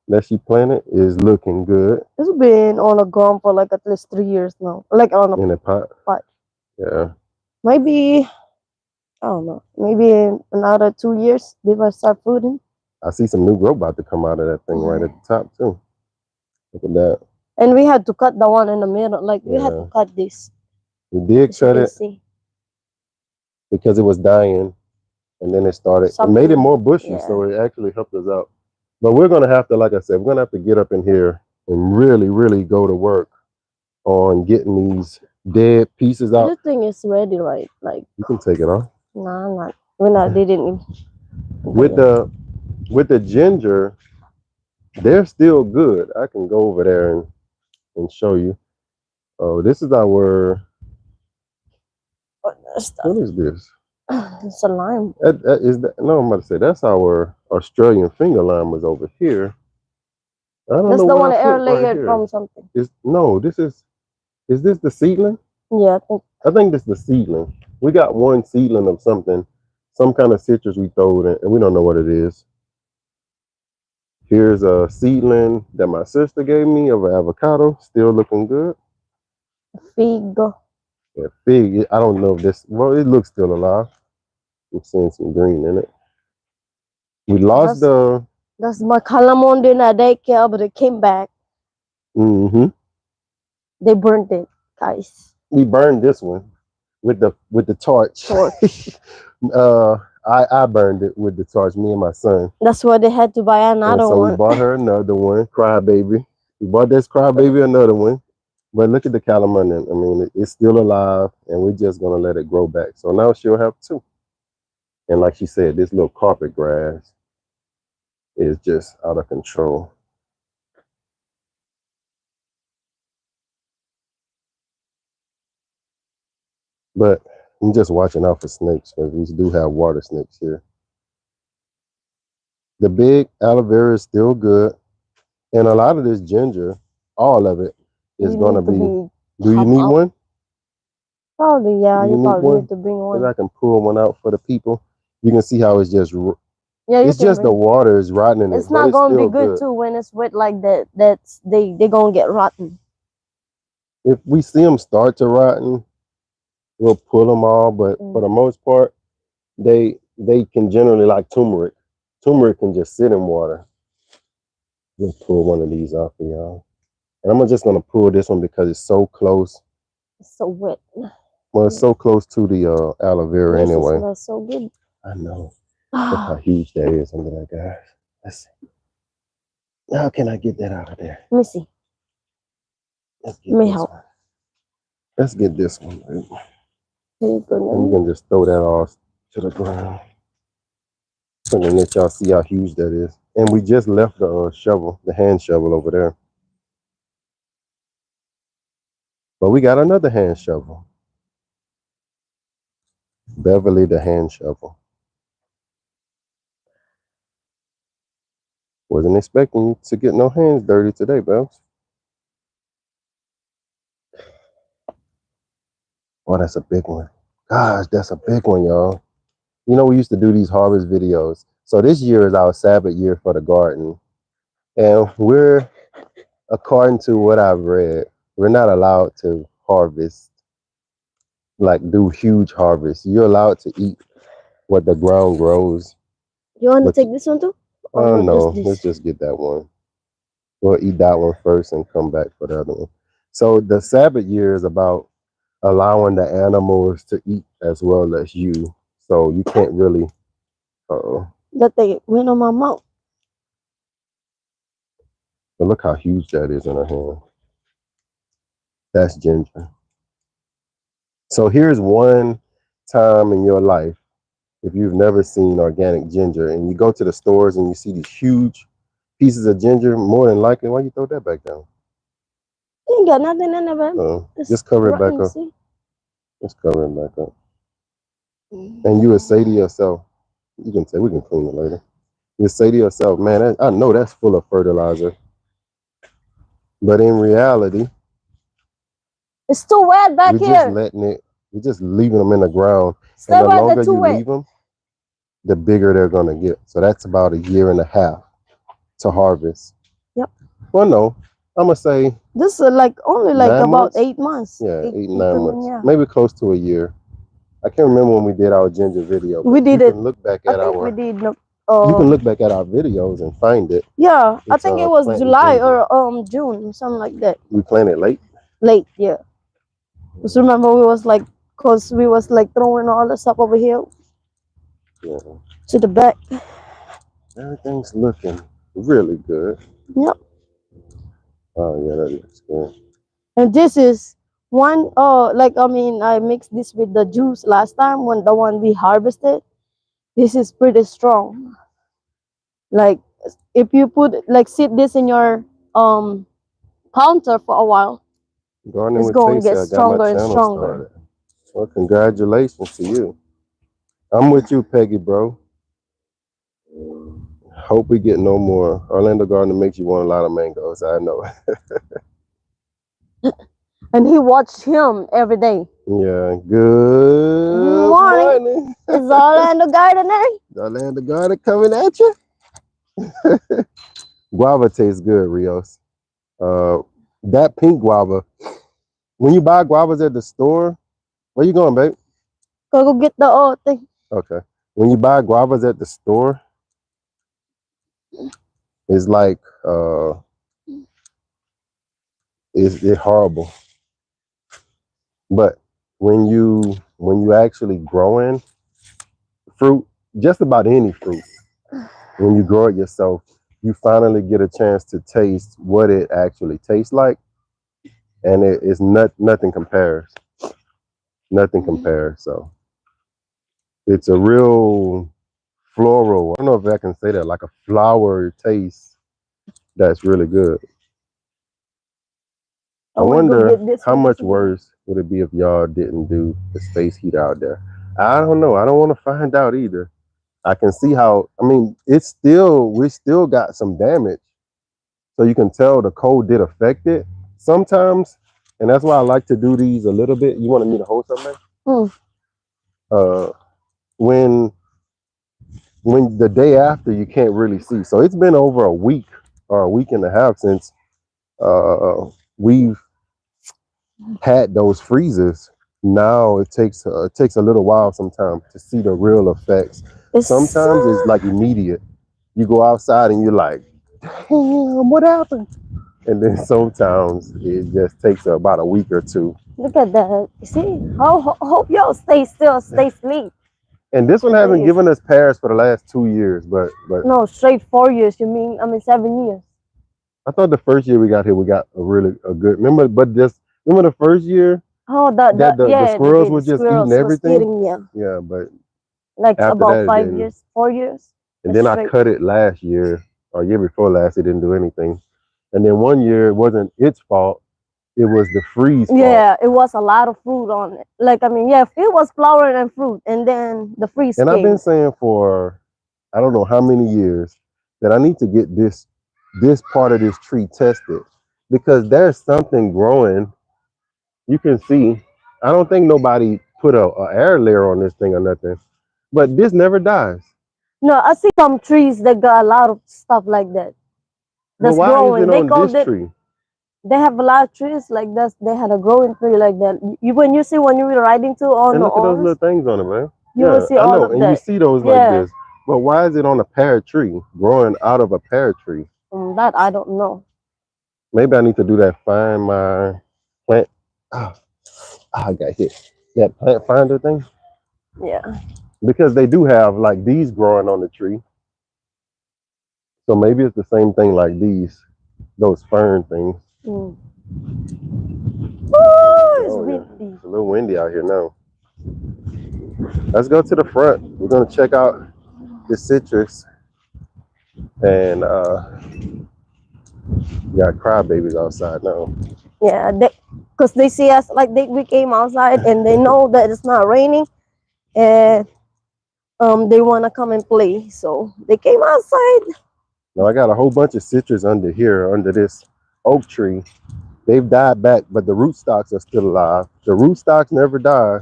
that she planted is looking good. It's been on the ground for like at least 3 years now. Like on in a pot. pot. Yeah. Maybe I don't know. Maybe in another 2 years they will start fruiting. I see some new growth about to come out of that thing right at the top too. Look at that. And we had to cut the one in the middle. Like we had to cut this. We did cut it because it was dying, and then it started. It made it more bushy, so it actually helped us out. But we're gonna have to, like I said, we're gonna have to get up in here and really, really go to work on getting these dead pieces out. This thing is ready, right? Like you can take it off. No, I'm not. We're not. They didn't. With the ginger, they're still good. I can go over there and show you. Oh, this is our. What is this? It's a lime. That is that, no, I'm about to say that's our Australian finger lime was over here. I don't That's know the what one I that air put right layered here. from something. Is no, is this the seedling? Yeah, I think. I think this is the seedling. We got one seedling of something, some kind of citrus we throwed in, and we don't know what it is. Here's a seedling that my sister gave me of an avocado, still looking good. Fig. Yeah, fig. I don't know if this. Well, it looks still alive. I'm seeing some green in it. We lost That's the. that's my calamon in a daycare, but it came back. Mm-hmm. They burnt it, guys. We burned this one with the torch. Torch. uh, I burned it with the torch. Me and my son. That's why they had to buy And another so we one. bought her another one, crybaby. We bought this crybaby another one. But look at the calamine. I mean, it's still alive, and we're just gonna let it grow back. So now she'll have two. And like she said, this little carpet grass is just out of control. But I'm just watching out for snakes because we do have water snakes here. The big aloe vera is still good, and a lot of this ginger, all of it, is You gonna need to be. be Do you come need out. one? Probably, Do yeah. you You need probably one? need to bring Because one. I can pull one out for the people. You can see how Yeah, you it's can just the bring. water is rotting It's it, but not it's gonna be still good good. too when it's wet like that. That's they gonna get rotten. If we see them start to rotten, we'll pull them all. But for the Mm. most part, they can generally like turmeric. Turmeric can just sit in water. We'll pull one of these off for y'all. And I'm just gonna pull this one because it's so close. It's so wet. Well, it's so close to the aloe vera Yes, it anyway. smells so good. I know. Look how Let huge that is under that, guys. Let's see. How can I get that out of there? me see. Let's Let get me this help. one. Let's get this one. Here you And you go. can just throw that off to the ground. So then let y'all see how huge that is. And we just left the shovel, the hand shovel over there. But we got another hand shovel. Beverly the hand shovel. Wasn't expecting you to get no hands dirty today, Bells. Oh, that's a big one. Gosh, that's a big one, y'all. You know, we used to do these harvest videos. So this year is our Sabbath year for the garden. And we're, according to what I've read, we're not allowed to harvest, like do huge harvests. You're allowed to eat what the ground grows. You want to But take this one too, or just no, let's this? just get that one. We'll eat that one first and come back for the other one. So the Sabbath year is about allowing the animals to eat as well as you. So you can't really. Uh-oh. That they went on my mouth. But look how huge that is in her hand. That's ginger. So here's one time in your life if you've never seen organic ginger and you go to the stores and you see these huge pieces of ginger, more than likely, why you throw that back down? Ain't got nothing in there, man. It's Just cover it back rotten. up. See. Just cover it back up. And you would say to yourself, you can say, we can clean it later. You say to yourself, man, I know that's full of fertilizer. But in reality, It's too wet back we're just here. letting it, we're just leaving them in the ground. And Stay the right there. longer Too you wet. leave them, the bigger they're going to get. So that's about a year and a half to harvest. Yep. Well, no, I'm going to say This is like only like 9 months. about 8 months. Yeah, Eight, 8, 9 months. yeah. Maybe close to a year. I can't remember when we did our ginger video, We but did you it. can look back I at think we our did. you can look back at our videos and find it. Yeah, I It's think it was planting July ginger. or June, something like that. We planted late. Late, yeah. Just remember we was like, cause we was like throwing all the stuff over here Yeah. to the back. Everything's looking really good. Yep. Oh yeah, that looks good. And this is one. Oh, like I mean, I mixed this with the juice last time when the one we harvested. This is pretty strong. Like if you put like sit this in your counter for a while, Gardening it's with going to Tasty, get I got my stronger and channel stronger. started. Well, congratulations to you. I'm with you, Peggy, bro. Hope we get no more. Orlando Garden makes you want a lot of mangoes. I know. And he watched him every day. Yeah. Good Morning. morning. It's Orlando Gardener. Orlando Garden coming at you. Guava tastes good, Rios. Uh, that pink guava. When you buy guavas at the store, where you going, babe? Go get the old thing. Okay. When you buy guavas at the store, it's like it's horrible. But when you actually growing fruit, just about any fruit, when you grow it yourself, you finally get a chance to taste what it actually tastes like, and it's nothing compares. Nothing compares. So it's a real floral. I don't know if I can say that, like a flower taste that's really good. I I want to go wonder get this how one much too. worse would it be if y'all didn't do the space heater out there. I don't know. I don't want to find out either. I can see how. I mean, we still got some damage, so you can tell the cold did affect it sometimes, and that's why I like to do these a little bit. You wanted me to hold something? Hmm. Uh, when the day after you can't really see. So it's been over a week or a week and a half since we've had those freezes. Now it takes a little while sometimes to see the real effects. It's Sometimes it's like immediate. You go outside and you're like, damn, what happened? And then sometimes it just takes about a week or two. look at that. See, hope y'all stay asleep. And this one hasn't Please. given us pears for the last 2 years, but No, straight 4 years. You mean? I mean 7 years. I thought the first year we got here, we got a good. Remember the first year Oh, that the yeah, squirrels the was just eating squirrels was everything. eating, yeah, Yeah, but like after about that it five didn't. years, 4 years. And That's then I straight. cut it last year or year before last. It didn't do anything. And then one year it wasn't its fault. It was the freeze fault. Yeah, it was a lot of fruit on it. Like I mean, yeah, it was flower and fruit, and then the freeze And I've been came. saying for I don't know how many years that I need to get this part of this tree tested because there's something growing. You can see. I don't think nobody put a air layer on this thing or nothing, but this never dies. No, I see some trees that got a lot of stuff like that. But That's why is growing. it They on this called it. tree? They have a lot of trees like that. They had a growing tree like that. You when you see when you were riding to on And the look at those little orange, things on it, man. you will Yeah, see I all know. of And you that. see those like Yeah, this. But why is it on a pear tree, growing out of a pear tree? that I don't know. Maybe I need to do that. Find my plant. Ah, I got hit. That plant finder thing. Yeah. Because they do have like these growing on the tree. So maybe it's the same thing like those fern things. Mm. Oh, it's Oh yeah, windy. it's a little windy out here now. Let's go to the front. We're gonna check out the citrus, and we got crybabies outside now. Yeah, because they see us like we came outside and they know that it's not raining and they want to come and play, so they came outside. Now I got a whole bunch of citrus under here, under this oak tree. They've died back, but the rootstocks are still alive. The rootstocks never die,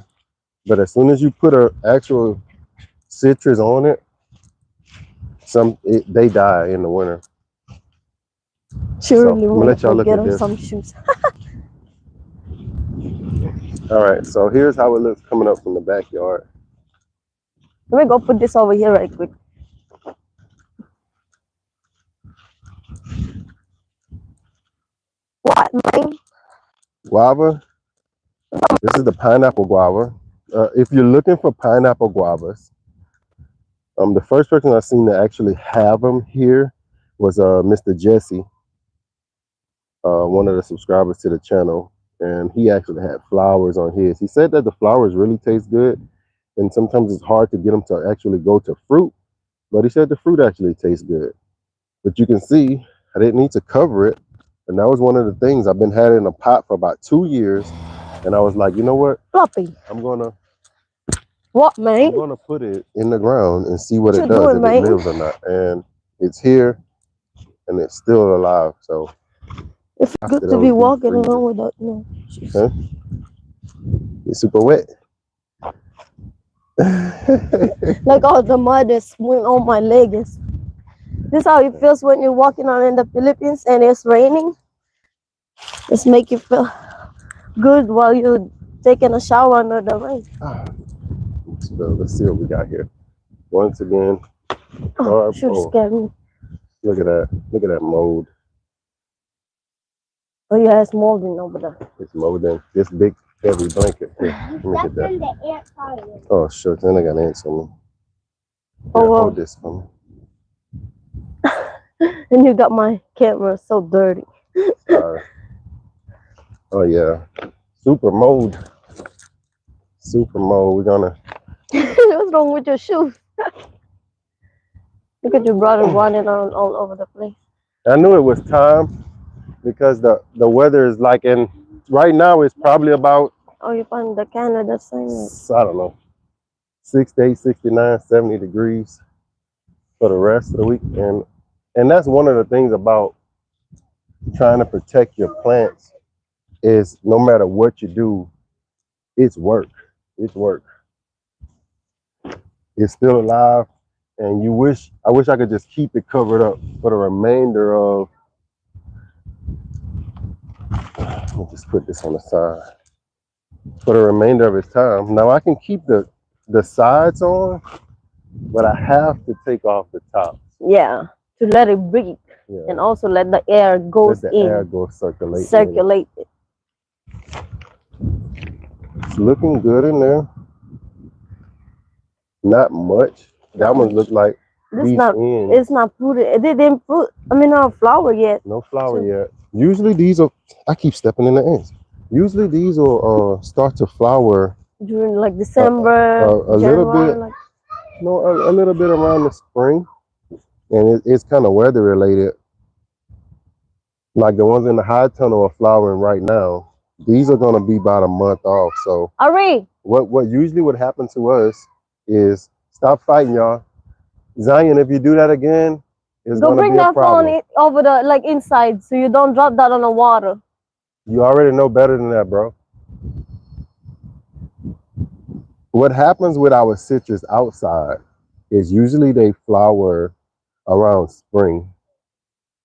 but as soon as you put a actual citrus on it, they die in the winter. She So I'm really gonna want to let y'all go look get at her this. some shoes. All right, so here's how it looks coming up from the backyard. Let me go put this over here right quick. What, mine? Guava. This is the pineapple guava. If you're looking for pineapple guavas, the first person I seen to actually have them here was Mr. Jesse, one of the subscribers to the channel, and he actually had flowers on his. He said that the flowers really taste good, and sometimes it's hard to get them to actually go to fruit, but he said the fruit actually tastes good. But you can see I didn't need to cover it, and that was one of the things. I've been had it in a pot for about 2 years, and I was like, you know what? Floppy. I'm gonna What, I'm man? gonna put it in the ground and see what What it you does, doing, if it man? lives or not. And it's here and it's still alive. So It's after good to be those deep walking freezes. around without no shoes. Huh? It's super wet. Like all the mud is went on my legs. This how it feels when you're walking on in the Philippines and it's raining. It's make you feel good while you're taking a shower under the rain. Let's see what we got here. Once again, Oh, should oh, scare me. look at that. Look at that mold. Oh yeah, it's molding over there. It's molding. This big heavy blanket. Here, let me get that. Oh shucks, then I got ants on me. Here, Oh well. hold this for me. And you got my camera so dirty. Sorry. Oh yeah. Super mold. Super mold. We're gonna What's wrong with your shoes? Look at your brother running on all over the place. I knew it was time because the weather is like in right now it's probably about Oh, you found the Canada sign. I don't know 68, 69, 70 degrees for the rest of the week. And that's one of the things about trying to protect your plants is no matter what you do, it's work. It's work. It's still alive, and I wish I could just keep it covered up for the remainder of. Let me just put this on the side for the remainder of its time. Now I can keep the sides on, but I have to take off the tops. Yeah, to let it breathe. Yeah. And also let the air goes Let the in. air go circulate. Circulate it. It's looking good in there. Not much. That one looked like This it's not fruited. It didn't fruit. I mean, no flower yet. No flower yet. Usually these are. I keep stepping in the ants. Usually these will start to flower during like December, a little bit. Like... No, a little bit around the spring, and it's kind of weather related. Like the ones in the high tunnel are flowering right now. These are gonna be about a month off. So Ari, what usually would happen to us is stop fighting, y'all. Zion, if you do that again, it's go gonna bring be a that problem. phone over the like inside so you don't drop that on the water. You already know better than that, bro. What happens with our citrus outside is usually they flower around spring,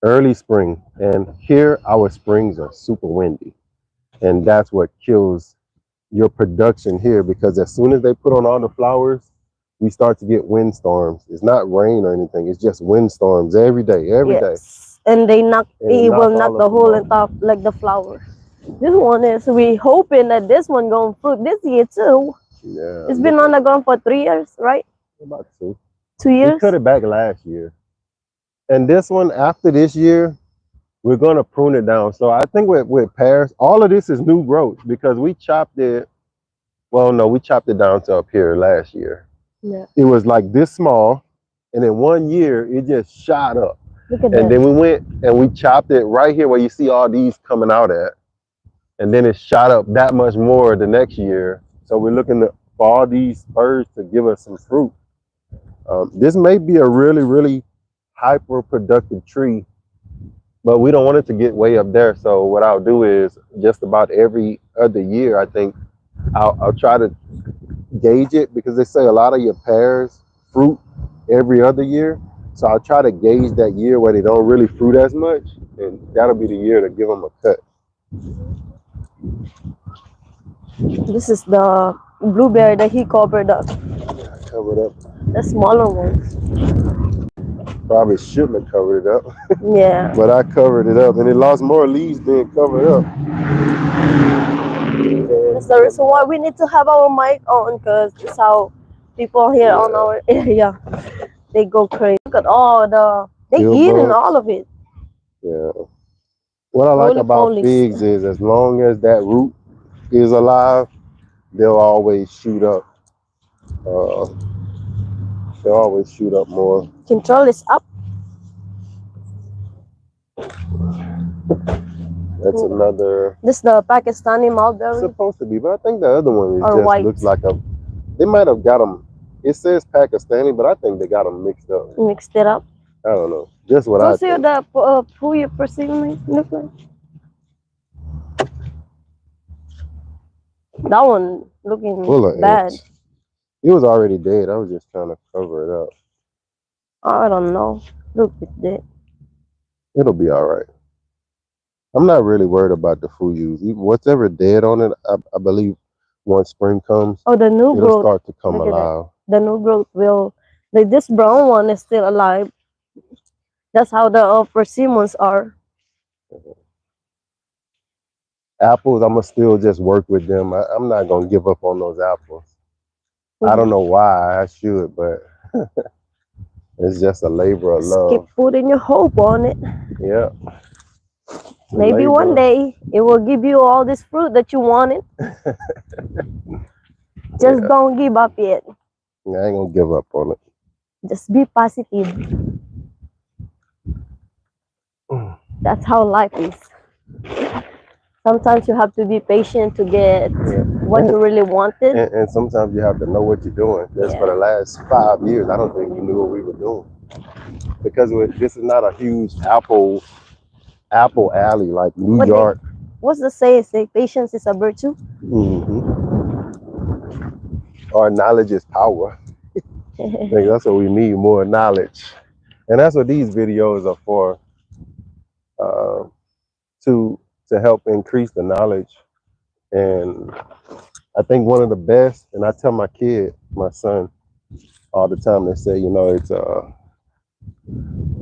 early spring. And here our springs are super windy. And that's what kills your production here, because as soon as they put on all the flowers, we start to get windstorms. It's not rain or anything. It's just windstorms every day, every day. And they will knock the whole entire, like the flower. This one is, we hoping that this one going fruit this year too. Yeah. It's been on the ground for 3 years, right? About 2. 2 years? We cut it back last year. And this one, after this year, we're going to prune it down. So I think with pears, all of this is new growth because we chopped it. Well, no, we chopped it down to up here last year. Yeah. It was like this small. And in 1 year, it just shot up. Look at that. And then we went and we chopped it right here where you see all these coming out at. And then it shot up that much more the next year. So we're looking for all these birds to give us some fruit. This may be a really, really hyper productive tree, but we don't want it to get way up there. So what I'll do is just about every other year, I think I'll try to gauge it, because they say a lot of your pears fruit every other year. So I'll try to gauge that year where they don't really fruit as much, and that'll be the year to give them a cut. This is the blueberry that he covered up. Yeah, covered up. The smaller ones. Probably shouldn't have covered it up. Yeah. But I covered it up, and it lost more leaves being covered up. That's the reason why we need to have our mic on, because it's how people here on our area, they go crazy. Look at all they eating all of it. Yeah. What I like about figs is as long as that root is alive, they'll always shoot up. They'll always shoot up more. Control is up. That's another. This is the Pakistani mulberry. It's supposed to be, but I think the other one is just white. Looks like They might have got them. It says Pakistani, but I think they got them mixed up. Mixed it up. I don't know. Just what Go I see think. the who you perceiving look like. That one Full looking of bad. ants. It was already dead. I was just trying to cover it up. I don't know. Look at that. It'll be all right. I'm not really worried about the fuyus. Whatever dead on it, I believe once spring comes, Oh, the new it'll growth. start to come Look at that. alive. The new growth will. Like this brown one is still alive. That's how the persimmons are. Apples, I'm gonna still just work with them. I'm not gonna give up on those apples. I don't Mhm. know why I should, but it's just a labor of Just keep love. putting your hope on it. Yeah, a Maybe one labor. day it will give you all this fruit that you wanted. Just Yeah, don't give up yet. I ain't gonna give up on it. Just be positive. That's how life is. Sometimes you have to be patient to get Yeah. what you really wanted. And sometimes you have to know what you're doing. Just for the Yeah. last 5 years, I don't think we knew what we were doing because this is not a huge apple alley like New What they York. what's the saying? Say patience is a virtue. Hmm. Or knowledge is power. I think that's what we need, more knowledge, and that's what these videos are for, uh, to help increase the knowledge. And I think one of the best, and I tell my son, all the time. They say, it's a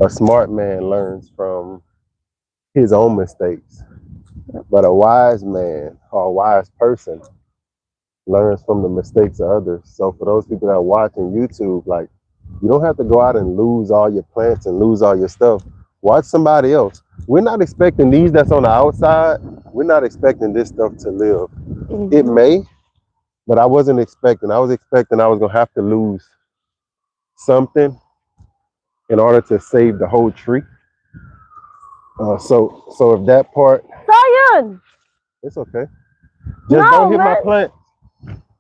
smart man learns from his own mistakes, but a wise man or a wise person learns from the mistakes of others. So for those people that are watching YouTube, like, you don't have to go out and lose all your plants and lose all your stuff. Watch somebody else. We're not expecting these that's on the outside. We're not expecting this stuff to live. It Mhm. may, but I wasn't expecting. I was expecting I was gonna have to lose something in order to save the whole tree. So if that part, Zion! it's okay. Just don't No, hit my man. plant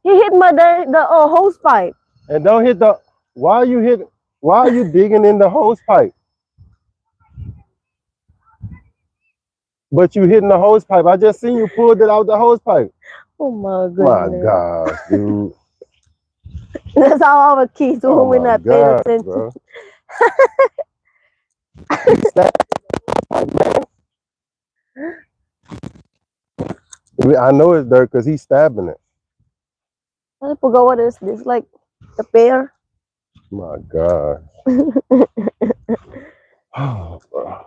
He hit the hose pipe. and don't hit the. Why are you hit? Why are you digging in the hose pipe? But you hitting the hose pipe. I just seen you pulled it out the hose pipe. Oh my My goodness. gosh, dude. That's how our kids Oh when we're my not paying God, attention. bro. He stabbed the pipe, man. I know it's dirt because he's stabbing it. I forgot what is this, like the pear. My God. Oh, bro.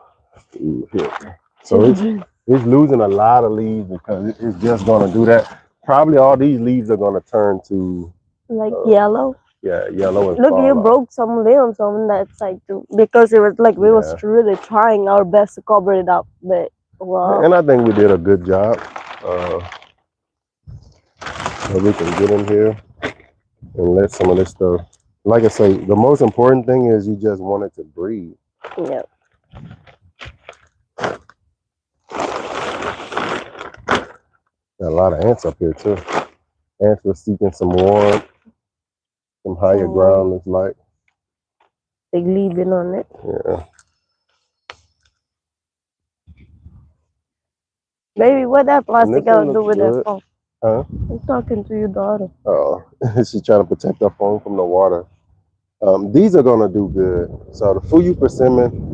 Ooh, here. So Children. it's losing a lot of leaves because it's just gonna do that. Probably all these leaves are gonna turn to Like uh, yellow. yeah, yellow and Look, you fall off. broke some limbs on that side too. Because it was like we was Yeah, really trying our best to cover it up. But well, and I think we did a good job. Uh, so we can get in here and let some of this stuff. Like I say, the most important thing is you just want it to breathe. yeah. Got a lot of ants up here too. Ants are seeking some warmth, some higher So ground. It's like, they leaving on it. yeah. Baby, what that And plastic this one got to do looks with that good, phone? huh? I'm talking to your daughter. Oh, she's trying to protect her phone from the water. These are gonna do good. So the Fuyu persimmon,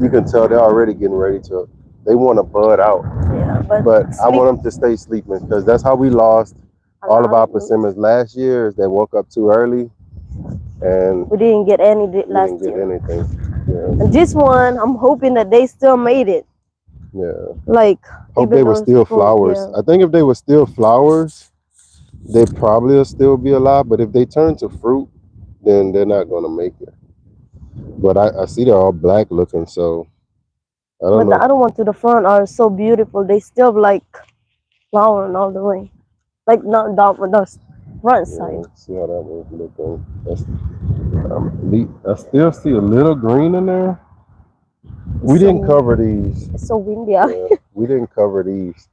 you can tell they're already getting ready to. They want to bud out, Yeah, but but I sleep want them to stay sleeping because that's how we lost a all of lot our of leaves. persimmons last year. Is they woke up too early and We didn't get any we last didn't get year. anything. Yeah, And this one, I'm hoping that they still made it. yeah. Like, Hope even they were though it's still fruit, flowers. yeah. I think if they were still flowers, they probably will still be alive. But if they turn to fruit, then they're not gonna make it. But I see they're all black looking, so I don't But the know. other one to the front are so beautiful. They still like flowering all the way. Like, not down, but the front Yeah, side. see how that one's looking. I still see a little green in there. It's We didn't so, cover these. it's so windy out. Yeah, we didn't cover these.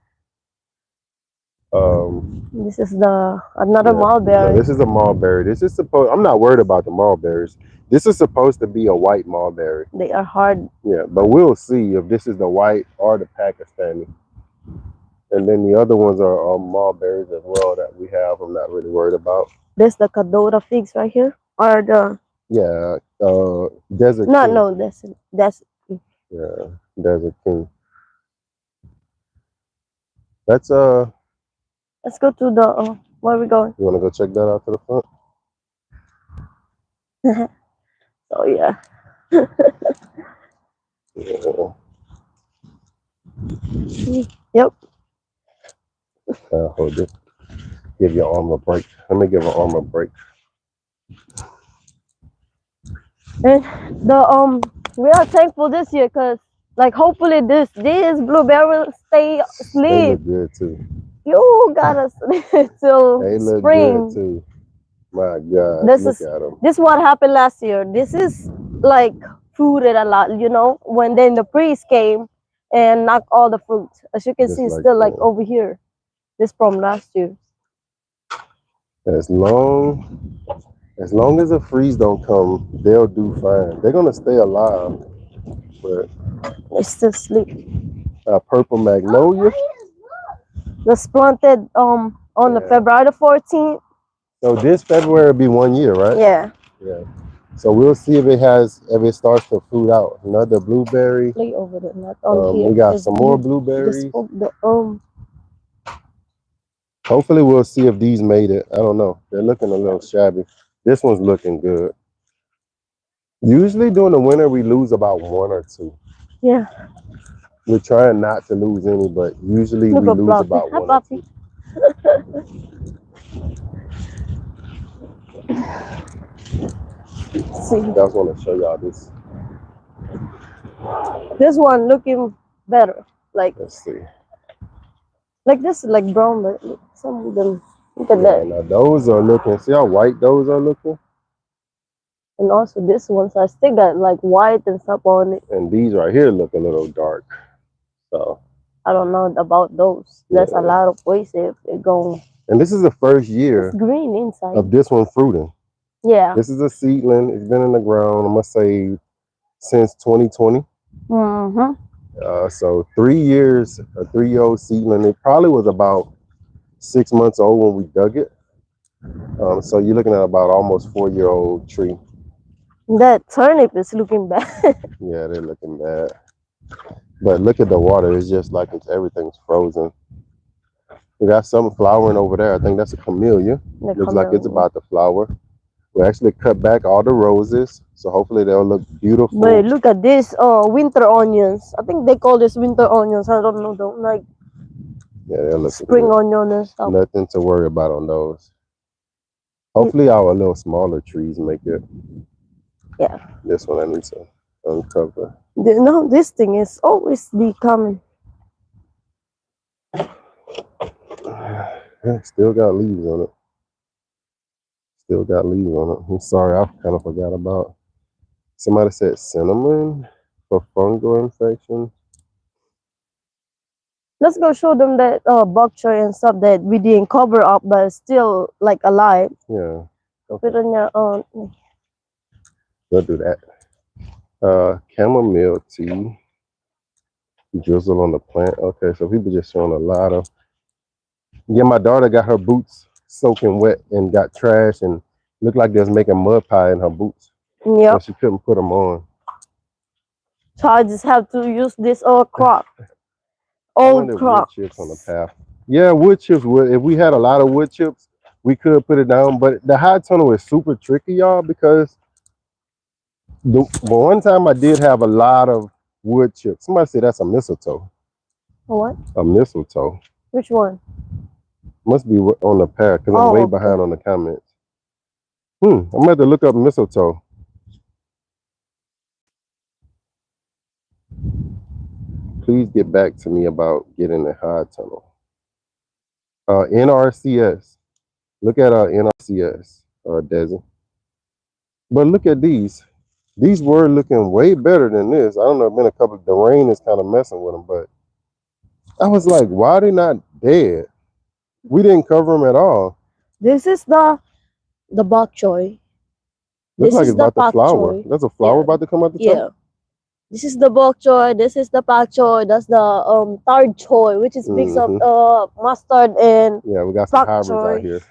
This is the another Yeah, no, mulberry. this is a mulberry. This is supposed. I'm not worried about the mulberries. This is supposed to be a white mulberry. They are hard. Yeah, but we'll see if this is the white or the Pakistani. And then the other ones are mulberries as well that we have. I'm not really worried about. This the Cadota figs right here. Or the Yeah, Desert no King. no that's Yeah, Desert King. That's let's go to the where are we going? You want to go check that out to the front? Oh yeah. Yeah. Yep. Hold it. Give your arm a break. Let me give an arm a break. And the we are thankful this year because like hopefully this blueberry will stay They asleep. look good too. You gotta sleep till They look good spring. too. My God, This look is at them. this what happened last year. This is like fruited a lot, you know, when then the priest came and knocked all the fruit. As you can Just see, it's like still like that. over here. This from last year. As long as the freeze don't come, they'll do fine. They're gonna stay alive. But They still sleep. purple magnolia. That's planted on the Yeah. February the 14th. So this February will be 1 year, right? Yeah. Yeah. So we'll see if it starts to fruit out. Another blueberry. Play over there, not on here. We got Because some more you just blueberries. spoke the Hopefully we'll see if these made it. I don't know. They're looking a little shabby. This one's looking good. Usually during the winter we lose about one or two. yeah. We're trying not to lose any, but usually Look we at lose Floppy. about Hi, one or Floppy. two. See, I just want to show y'all this. this one looking better. Let's see. Like this is like brown, but look, some of them. Look at Yeah, that. now those are looking. See how white those are looking? And also this one, so I still got like white and stuff on it. And these right here look a little dark. So I don't know about those. There's a yeah. lot of ways if it go. And this is the first It's year green inside. of this one fruiting. Yeah. This is a seedling. It's been in the ground, I'm gonna say, since 2020. Mm-hmm. So 3 years, a 3-year-old seedling. It probably was about 6 months old when we dug it. So you're looking at about almost 4-year-old tree. That turnip is looking bad. Yeah, they're looking bad. But look at the water. It's just like everything's frozen. We got something flowering over there. I think that's a camellia. Looks like it's about to flower. We actually cut back all the roses, so hopefully they'll look beautiful. But look at this winter onions. I think they call this winter onions. I don't know though. Like Yeah, they'll look spring good. onion and stuff. Nothing to worry about on those. Hopefully our little smaller trees make it. Yeah. This one I need to uncover. No, this thing is always becoming. Still got leaves on it. Still got leaves on it. I'm sorry, I kind of forgot about. Somebody said cinnamon for fungal infection. Let's go show them that bok choy and stuff that we didn't cover up, but it's still like alive. Yeah. Okay. Put on your We'll do that. Chamomile tea. Drizzle on the plant. Okay, so people just showing a lot of. Yeah, my daughter got her boots soaking wet and got trash and looked like they was making mud pie in her boots. yeah. So she couldn't put them on. So I just have to use this crop. I Old wonder if wood crop. chips on the path. Yeah, wood chips would. If we had a lot of wood chips, we could put it down. But the high tunnel is super tricky, y'all, because the one time I did have a lot of wood chips. Somebody said that's a mistletoe. What? A mistletoe. Which one? Must be on the pair because I'm way behind on the comments. I'm gonna have to look up mistletoe. Please get back to me about getting the high tunnel. NRCS. Look at NRCS, Desi. But look at these. These were looking way better than this. I don't know, been a couple. The rain is kind of messing with them, but I was like, why are they not dead? We didn't cover them at all. This is the bok choy. Looks This like is it's the about to pak flower. choy. There's a flower Yeah, about to come out the top. yeah. This is the bok choy. This is the pak choy. That's the tart choy, which is mix of Hmm. mustard and Yeah, we got some pak hybrids out choy. here.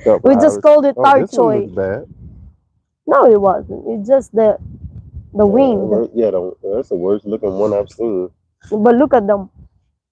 Couple We just hybrids. called it Oh, tart this one looks choy. bad. No, it wasn't. It's just the wind. Yeah, that's the worst looking one I've seen. But look at them.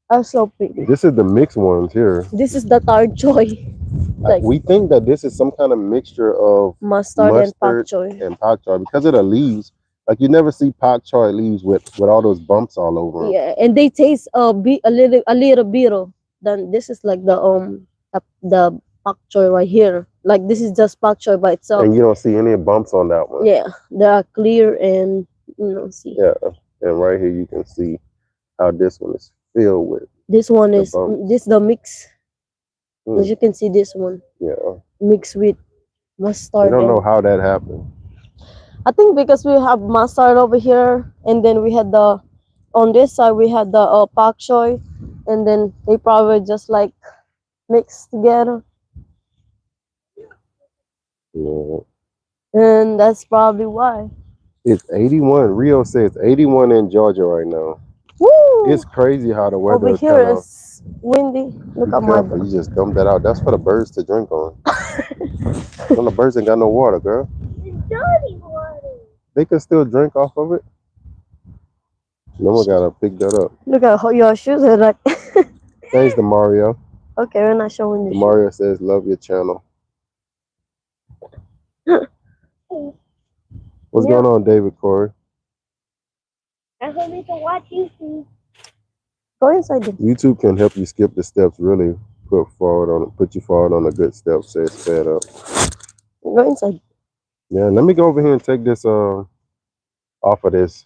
Are so pretty. This is the mixed ones here. This is the tart choy. Like We think that this is some kind of mixture of mustard and pak mustard choy. and pak choi because of the leaves. Like you never see pak choi leaves with all those bumps all over them. Yeah, and they taste a little bitter. Then this is like the pak choy right here. Like this is just pak choy by itself. And you don't see any bumps on that one. Yeah, they are clear and see. Yeah, and right here you can see how this one is filled with This one the is bumps. this the mix. As Mm, you can see, this one yeah, mixed with we mustard don't know and how that happened. I think because we have mustard over here, and then we had the on this side we had the pak choy, and then they probably just like mixed together, Yeah. and that's probably why. It's 81. Rio says 81 in Georgia right now. Woo! It's crazy how the Over weather here kind of. is windy. Look Be at my. careful. You just dumped that out. That's for the birds to drink on. When the birds ain't got no water, girl. Dirty water. They can still drink off of it. No one gotta pick that up. Look at your shoes are like. Thanks to Mario. Okay, we're not showing the shoes. Mario says, love your channel. What's Yeah. going on, David Corey? I told me to watch YouTube. Go inside then. YouTube can help you skip the steps, really put you forward on a good step, say it's sped up. Go inside. Yeah, let me go over here and take this off of this.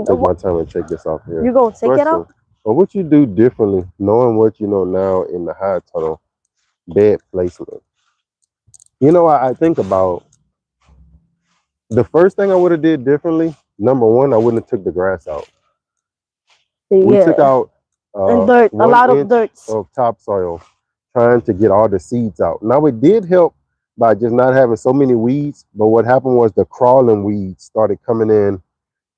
Take my time and take this off here. You gonna take it out? Question. Well, what you do differently, knowing what you know now in the high tunnel, bed placement. You know, I think about the first thing I would have did differently. Number one, I wouldn't have took the grass out. We took Yeah. out And dirt, a 1 lot of inch dirt. of topsoil, trying to get all the seeds out. Now it did help by just not having so many weeds, but what happened was the crawling weeds started coming in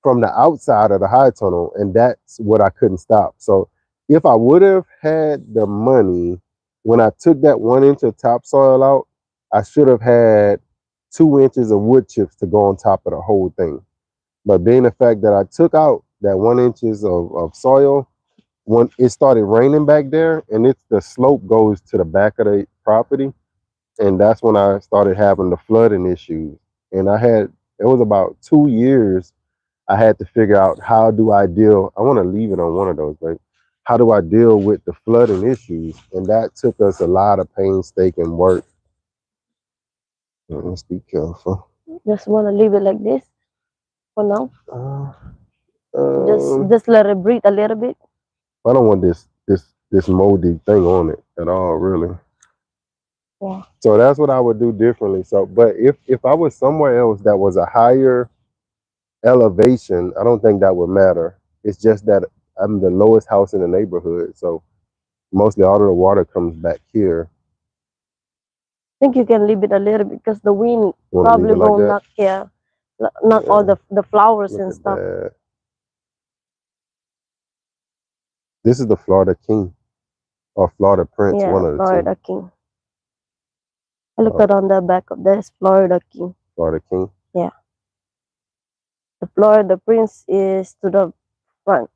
from the outside of the high tunnel, and that's what I couldn't stop. So if I would have had the money when I took that 1 inch of topsoil out, I should have had 2 inches of wood chips to go on top of the whole thing. But being the fact that I took out that 1 inches of soil, when it started raining back there, and it's the slope goes to the back of the property, and that's when I started having the flooding issues. And it was about 2 years I had to figure out how do I deal. I want to leave it on one of those, but how do I deal with the flooding issues? And that took us a lot of painstaking work. Let's be careful. Just wanna leave it like this for now. Uh, Just let it breathe a little bit. I don't want this moldy thing on it at all, really. Yeah. So that's what I would do differently. So, but if I was somewhere else that was a higher elevation, I don't think that would matter. It's just that I'm the lowest house in the neighborhood, so mostly all of the water comes back here. I think you can leave it a little bit because the wind Want to leave probably it like gonna that? knock all Yeah. the flowers Look and at stuff. that. This is the Florida King or Florida Prince, Yeah, one of the Florida two. King. I look at on the back of this Florida King. Florida King. Yeah. The Florida Prince is to the front.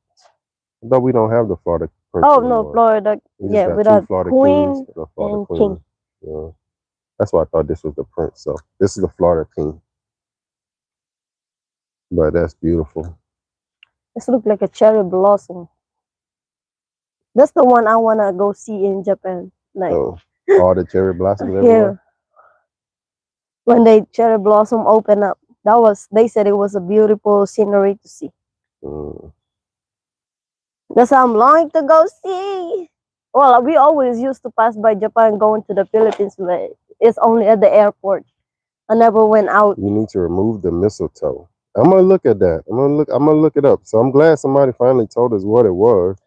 But we don't have the Florida Prince Oh anymore. no, Florida. We Yeah, just got with two a Florida queen Kings and a Florida and Queen. king. Yeah. That's why I thought this was the Prince. So this is the Florida King. But that's beautiful. This look like a cherry blossom. That's the one I wanna go see in Japan. Like So all the cherry blossoms everywhere. here, when they cherry blossom open up, they said it was a beautiful scenery to see. Mm. That's how I'm longing to go see. Well, we always used to pass by Japan going to the Philippines, but it's only at the airport. I never went out. You need to remove the mistletoe. I'm gonna look at that. I'm gonna look it up. So I'm glad somebody finally told us what it was.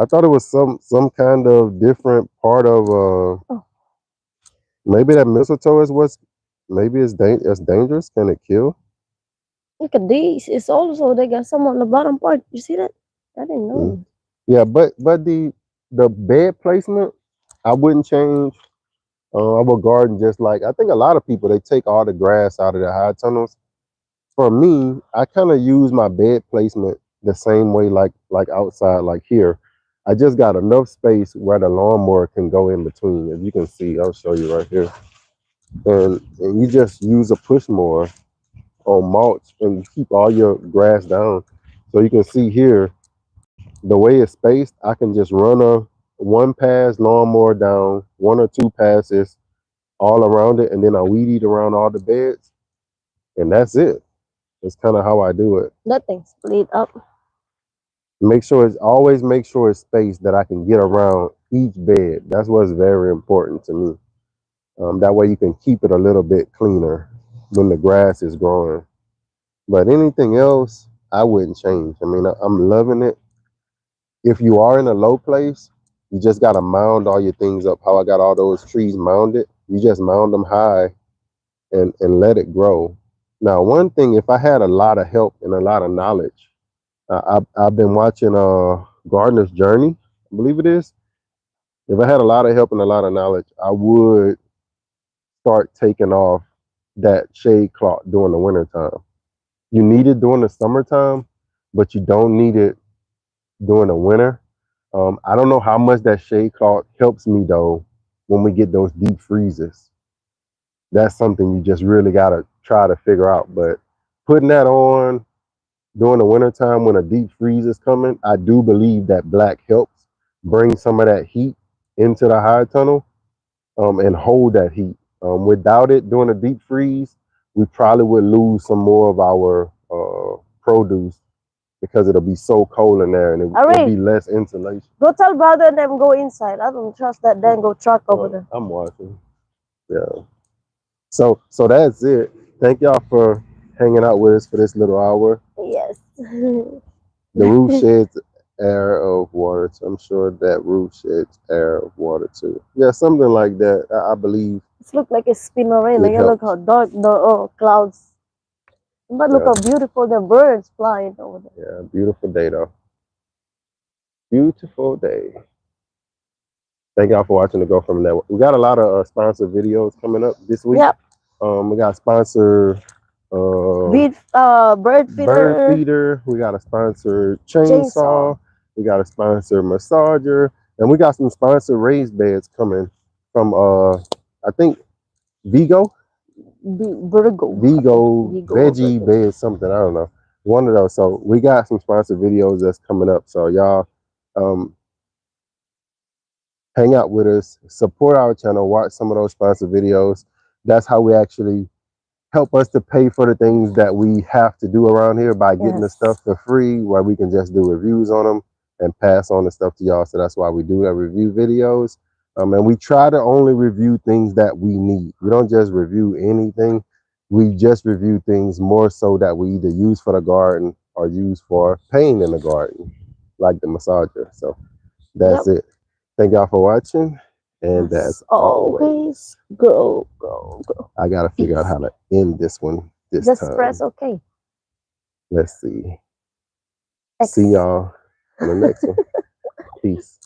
I thought it was some kind of different part of Oh, maybe that mistletoe is what's maybe it's dangerous. Can it kill? look at these. It's also they got some on the bottom part. You see that? I didn't Mm. know. Yeah, but the bed placement I wouldn't change. I would garden just like I think a lot of people they take all the grass out of the high tunnels. For me, I kind of use my bed placement the same way like outside, like here. I just got enough space where the lawnmower can go in between. If you can see, I'll show you right here. And you just use a push mower on mulch and you keep all your grass down. So you can see here the way it's spaced, I can just run a one pass lawnmower down, one or two passes all around it, and then I weed eat around all the beds, and that's it. That's kind of how I do it. That thing split up. Make sure it's spaced that I can get around each bed. That's what's very important to me. That way you can keep it a little bit cleaner when the grass is growing. But anything else, I wouldn't change. I mean, I'm loving it. If you are in a low place, you just gotta mound all your things up. How I got all those trees mounded, you just mound them high and let it grow. Now, one thing, if I had a lot of help and a lot of knowledge, I've been watching Gardener's Journey, I believe it is. If I had a lot of help and a lot of knowledge, I would start taking off that shade cloth during the winter time. You need it during the summertime, but you don't need it during the winter. I don't know how much that shade cloth helps me though when we get those deep freezes. That's something you just really gotta try to figure out. But putting that on during the wintertime when a deep freeze is coming, I do believe that black helps bring some of that heat into the high tunnel and hold that heat. Without it during a deep freeze, we probably would lose some more of our produce because it'll be so cold in there and it'll Hurry! be less insulation. Go tell brother and them go inside. I don't trust that dango truck over there. I'm watching. Yeah. So that's it. Thank y'all for hanging out with us for this little hour. Yes. The roof sheds air of water. So I'm sure that roof sheds air of water too. Yeah, something like that. I believe It looks like it's spinning. it And you look helps. how dark the clouds. But look Yeah, how beautiful the birds flying over there. yeah. Beautiful day though. Beautiful day. Thank y'all for watching the Go From Network. We got a lot of sponsored videos coming up this week. Yep. We got sponsor Bird bird feeder, feeder. We got a sponsor chainsaw, chainsaw. We got a sponsor massager, and we got some sponsored raised beds coming from I think Vigo, Virgo. I think Vigo Vigo or veggie Virgo. bed something. I don't know. One of those. So we got some sponsored videos that's coming up. So y'all um, hang out with us, support our channel, watch some of those sponsored videos. That's how we actually help us to pay for the things that we have to do around here by getting the Yes. stuff for free, where we can just do reviews on them and pass on the stuff to y'all. So that's why we do have review videos. And we try to only review things that we need. We don't just review anything. We just review things more so that we either use for the garden or use for paint in the garden, like the massager. So that's Yep. it. Thank y'all for watching. And As as always, always, go, go, go. I got to figure out Peace. how to end this one this Just press time. OK. Let's see. See X. y'all on the next one. Peace.